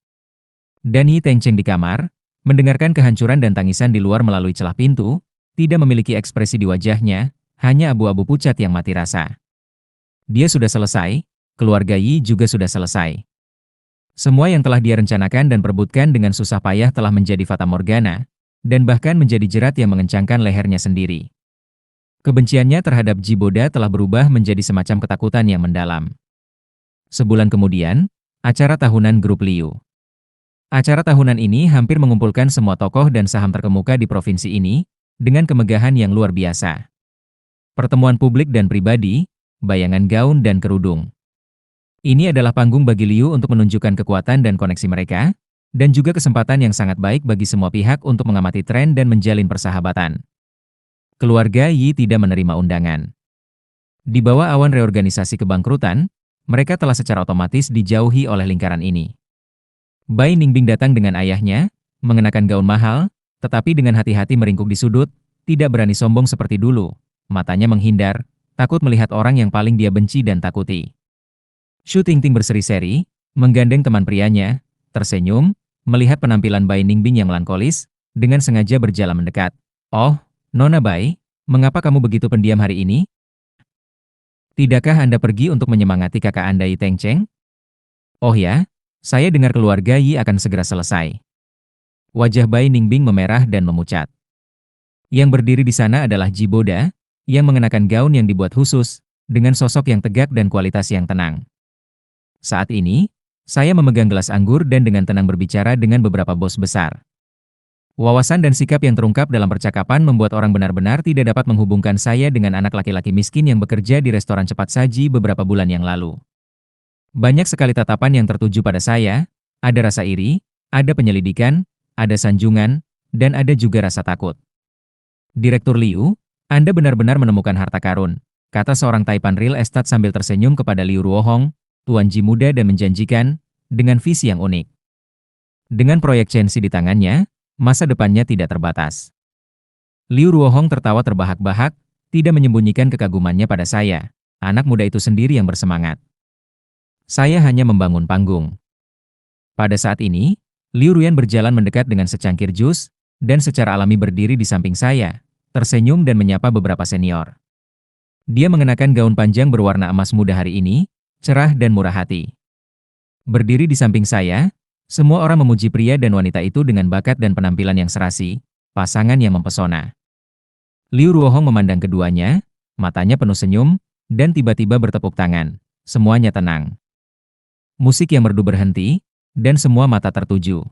Dan Yi Tengcheng di kamar, mendengarkan kehancuran dan tangisan di luar melalui celah pintu, tidak memiliki ekspresi di wajahnya, hanya abu-abu pucat yang mati rasa. Dia sudah selesai, keluarga Yi juga sudah selesai. Semua yang telah dia rencanakan dan perebutkan dengan susah payah telah menjadi fatamorgana, dan bahkan menjadi jerat yang mengencangkan lehernya sendiri. Kebenciannya terhadap Jiboda telah berubah menjadi semacam ketakutan yang mendalam. Sebulan kemudian, acara tahunan grup Liu. Acara tahunan ini hampir mengumpulkan semua tokoh dan saham terkemuka di provinsi ini, dengan kemegahan yang luar biasa. Pertemuan publik dan pribadi, bayangan gaun dan kerudung. Ini adalah panggung bagi Liu untuk menunjukkan kekuatan dan koneksi mereka, dan juga kesempatan yang sangat baik bagi semua pihak untuk mengamati tren dan menjalin persahabatan. Keluarga Yi tidak menerima undangan. Di bawah awan reorganisasi kebangkrutan, mereka telah secara otomatis dijauhi oleh lingkaran ini. Bai Ningbing datang dengan ayahnya, mengenakan gaun mahal, tetapi dengan hati-hati meringkuk di sudut, tidak berani sombong seperti dulu. Matanya menghindar, takut melihat orang yang paling dia benci dan takuti. Shu Tingting berseri-seri, menggandeng teman prianya, tersenyum, melihat penampilan Bai Ningbing yang melankolis, dengan sengaja berjalan mendekat. "Oh, Nona Bai, mengapa kamu begitu pendiam hari ini? Tidakkah Anda pergi untuk menyemangati kakak Anda Yi Tengcheng?" "Oh ya, saya dengar keluarga Yi akan segera selesai." Wajah Bai Ningbing memerah dan memucat. Yang berdiri di sana adalah Ji Boda, yang mengenakan gaun yang dibuat khusus, dengan sosok yang tegak dan kualitas yang tenang. "Saat ini, saya memegang gelas anggur dan dengan tenang berbicara dengan beberapa bos besar." Wawasan dan sikap yang terungkap dalam percakapan membuat orang benar-benar tidak dapat menghubungkan saya dengan anak laki-laki miskin yang bekerja di restoran cepat saji beberapa bulan yang lalu. Banyak sekali tatapan yang tertuju pada saya, ada rasa iri, ada penyelidikan, ada sanjungan, dan ada juga rasa takut. "Direktur Liu, Anda benar-benar menemukan harta karun," kata seorang Taipan Real Estate sambil tersenyum kepada Liu Ruohong, Tuan Ji muda dan menjanjikan, dengan visi yang unik. Dengan proyek Chenxi di tangannya, masa depannya tidak terbatas. Liu Ruohong tertawa terbahak-bahak, tidak menyembunyikan kekagumannya pada saya. Anak muda itu sendiri yang bersemangat. Saya hanya membangun panggung. Pada saat ini, Liu Ruyan berjalan mendekat dengan secangkir jus, dan secara alami berdiri di samping saya, tersenyum dan menyapa beberapa senior. Dia mengenakan gaun panjang berwarna emas muda hari ini, cerah dan murah hati. Berdiri di samping saya, semua orang memuji pria dan wanita itu dengan bakat dan penampilan yang serasi, pasangan yang mempesona. Liu Ruohong memandang keduanya, matanya penuh senyum, dan tiba-tiba bertepuk tangan. Semuanya tenang. Musik yang merdu berhenti, dan semua mata tertuju.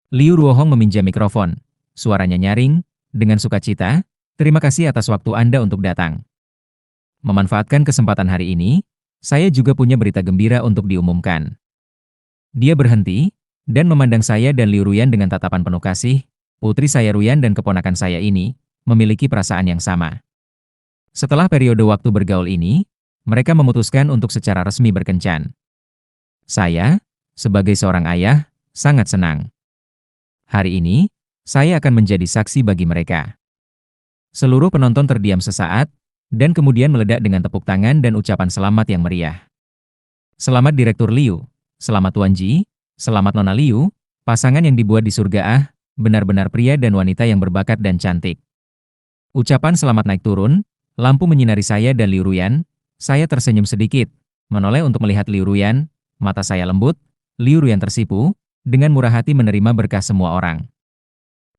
Liu Ruohong meminjam mikrofon. Suaranya nyaring, dengan sukacita, "Terima kasih atas waktu Anda untuk datang. Memanfaatkan kesempatan hari ini, saya juga punya berita gembira untuk diumumkan." Dia berhenti, dan memandang saya dan Liu Ruyan dengan tatapan penuh kasih. Putri saya Ruyan dan keponakan saya ini, memiliki perasaan yang sama. Setelah periode waktu bergaul ini, mereka memutuskan untuk secara resmi berkencan. Saya, sebagai seorang ayah, sangat senang. Hari ini, saya akan menjadi saksi bagi mereka. Seluruh penonton terdiam sesaat, dan kemudian meledak dengan tepuk tangan dan ucapan selamat yang meriah. "Selamat Direktur Liu. Selamat Tuan Ji, selamat Nona Liu, pasangan yang dibuat di surga ah, benar-benar pria dan wanita yang berbakat dan cantik." Ucapan selamat naik turun, lampu menyinari saya dan Liu Ruyan, saya tersenyum sedikit, menoleh untuk melihat Liu Ruyan, mata saya lembut, Liu Ruyan tersipu, dengan murah hati menerima berkah semua orang.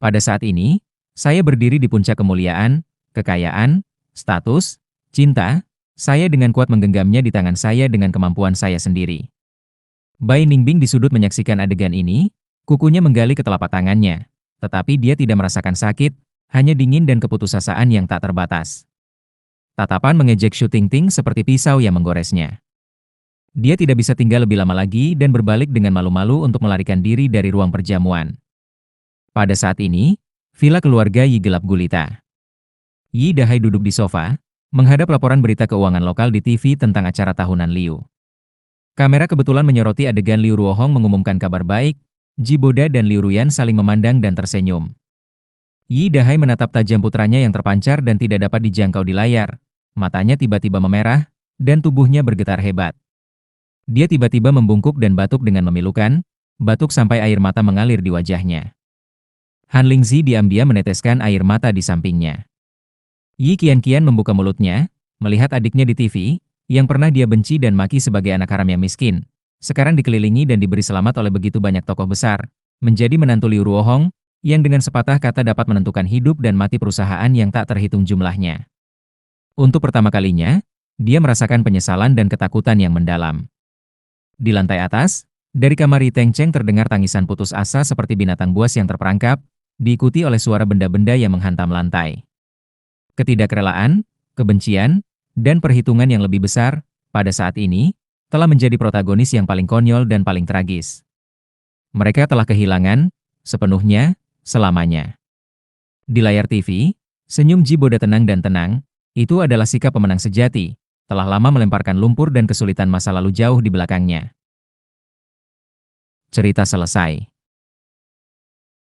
Pada saat ini, saya berdiri di puncak kemuliaan, kekayaan, status, cinta, saya dengan kuat menggenggamnya di tangan saya dengan kemampuan saya sendiri. Bai Ningbing di sudut menyaksikan adegan ini, kukunya menggali ke telapak tangannya, tetapi dia tidak merasakan sakit, hanya dingin dan keputusasaan yang tak terbatas. Tatapan mengejek Shu Tingting seperti pisau yang menggoresnya. Dia tidak bisa tinggal lebih lama lagi dan berbalik dengan malu-malu untuk melarikan diri dari ruang perjamuan. Pada saat ini, villa keluarga Yi gelap gulita. Yi Dahai duduk di sofa, menghadap laporan berita keuangan lokal di TV tentang acara tahunan Liu. Kamera kebetulan menyoroti adegan Liu Ruohong mengumumkan kabar baik, Ji Boda dan Liu Ruyan saling memandang dan tersenyum. Yi Dahai menatap tajam putranya yang terpancar dan tidak dapat dijangkau di layar. Matanya tiba-tiba memerah, dan tubuhnya bergetar hebat. Dia tiba-tiba membungkuk dan batuk dengan memilukan, batuk sampai air mata mengalir di wajahnya. Han Lingzi diam-diam meneteskan air mata di sampingnya. Yi kian-kian membuka mulutnya, melihat adiknya di TV, yang pernah dia benci dan maki sebagai anak haram yang miskin, sekarang dikelilingi dan diberi selamat oleh begitu banyak tokoh besar, menjadi menantu Liu Ruohong, yang dengan sepatah kata dapat menentukan hidup dan mati perusahaan yang tak terhitung jumlahnya. Untuk pertama kalinya, dia merasakan penyesalan dan ketakutan yang mendalam. Di lantai atas, dari kamar Yi Tengcheng terdengar tangisan putus asa seperti binatang buas yang terperangkap, diikuti oleh suara benda-benda yang menghantam lantai. Ketidakrelaan, kebencian, dan perhitungan yang lebih besar, pada saat ini, telah menjadi protagonis yang paling konyol dan paling tragis. Mereka telah kehilangan, sepenuhnya, selamanya. Di layar TV, senyum Jiboda tenang dan tenang, itu adalah sikap pemenang sejati, telah lama melemparkan lumpur dan kesulitan masa lalu jauh di belakangnya. Cerita selesai.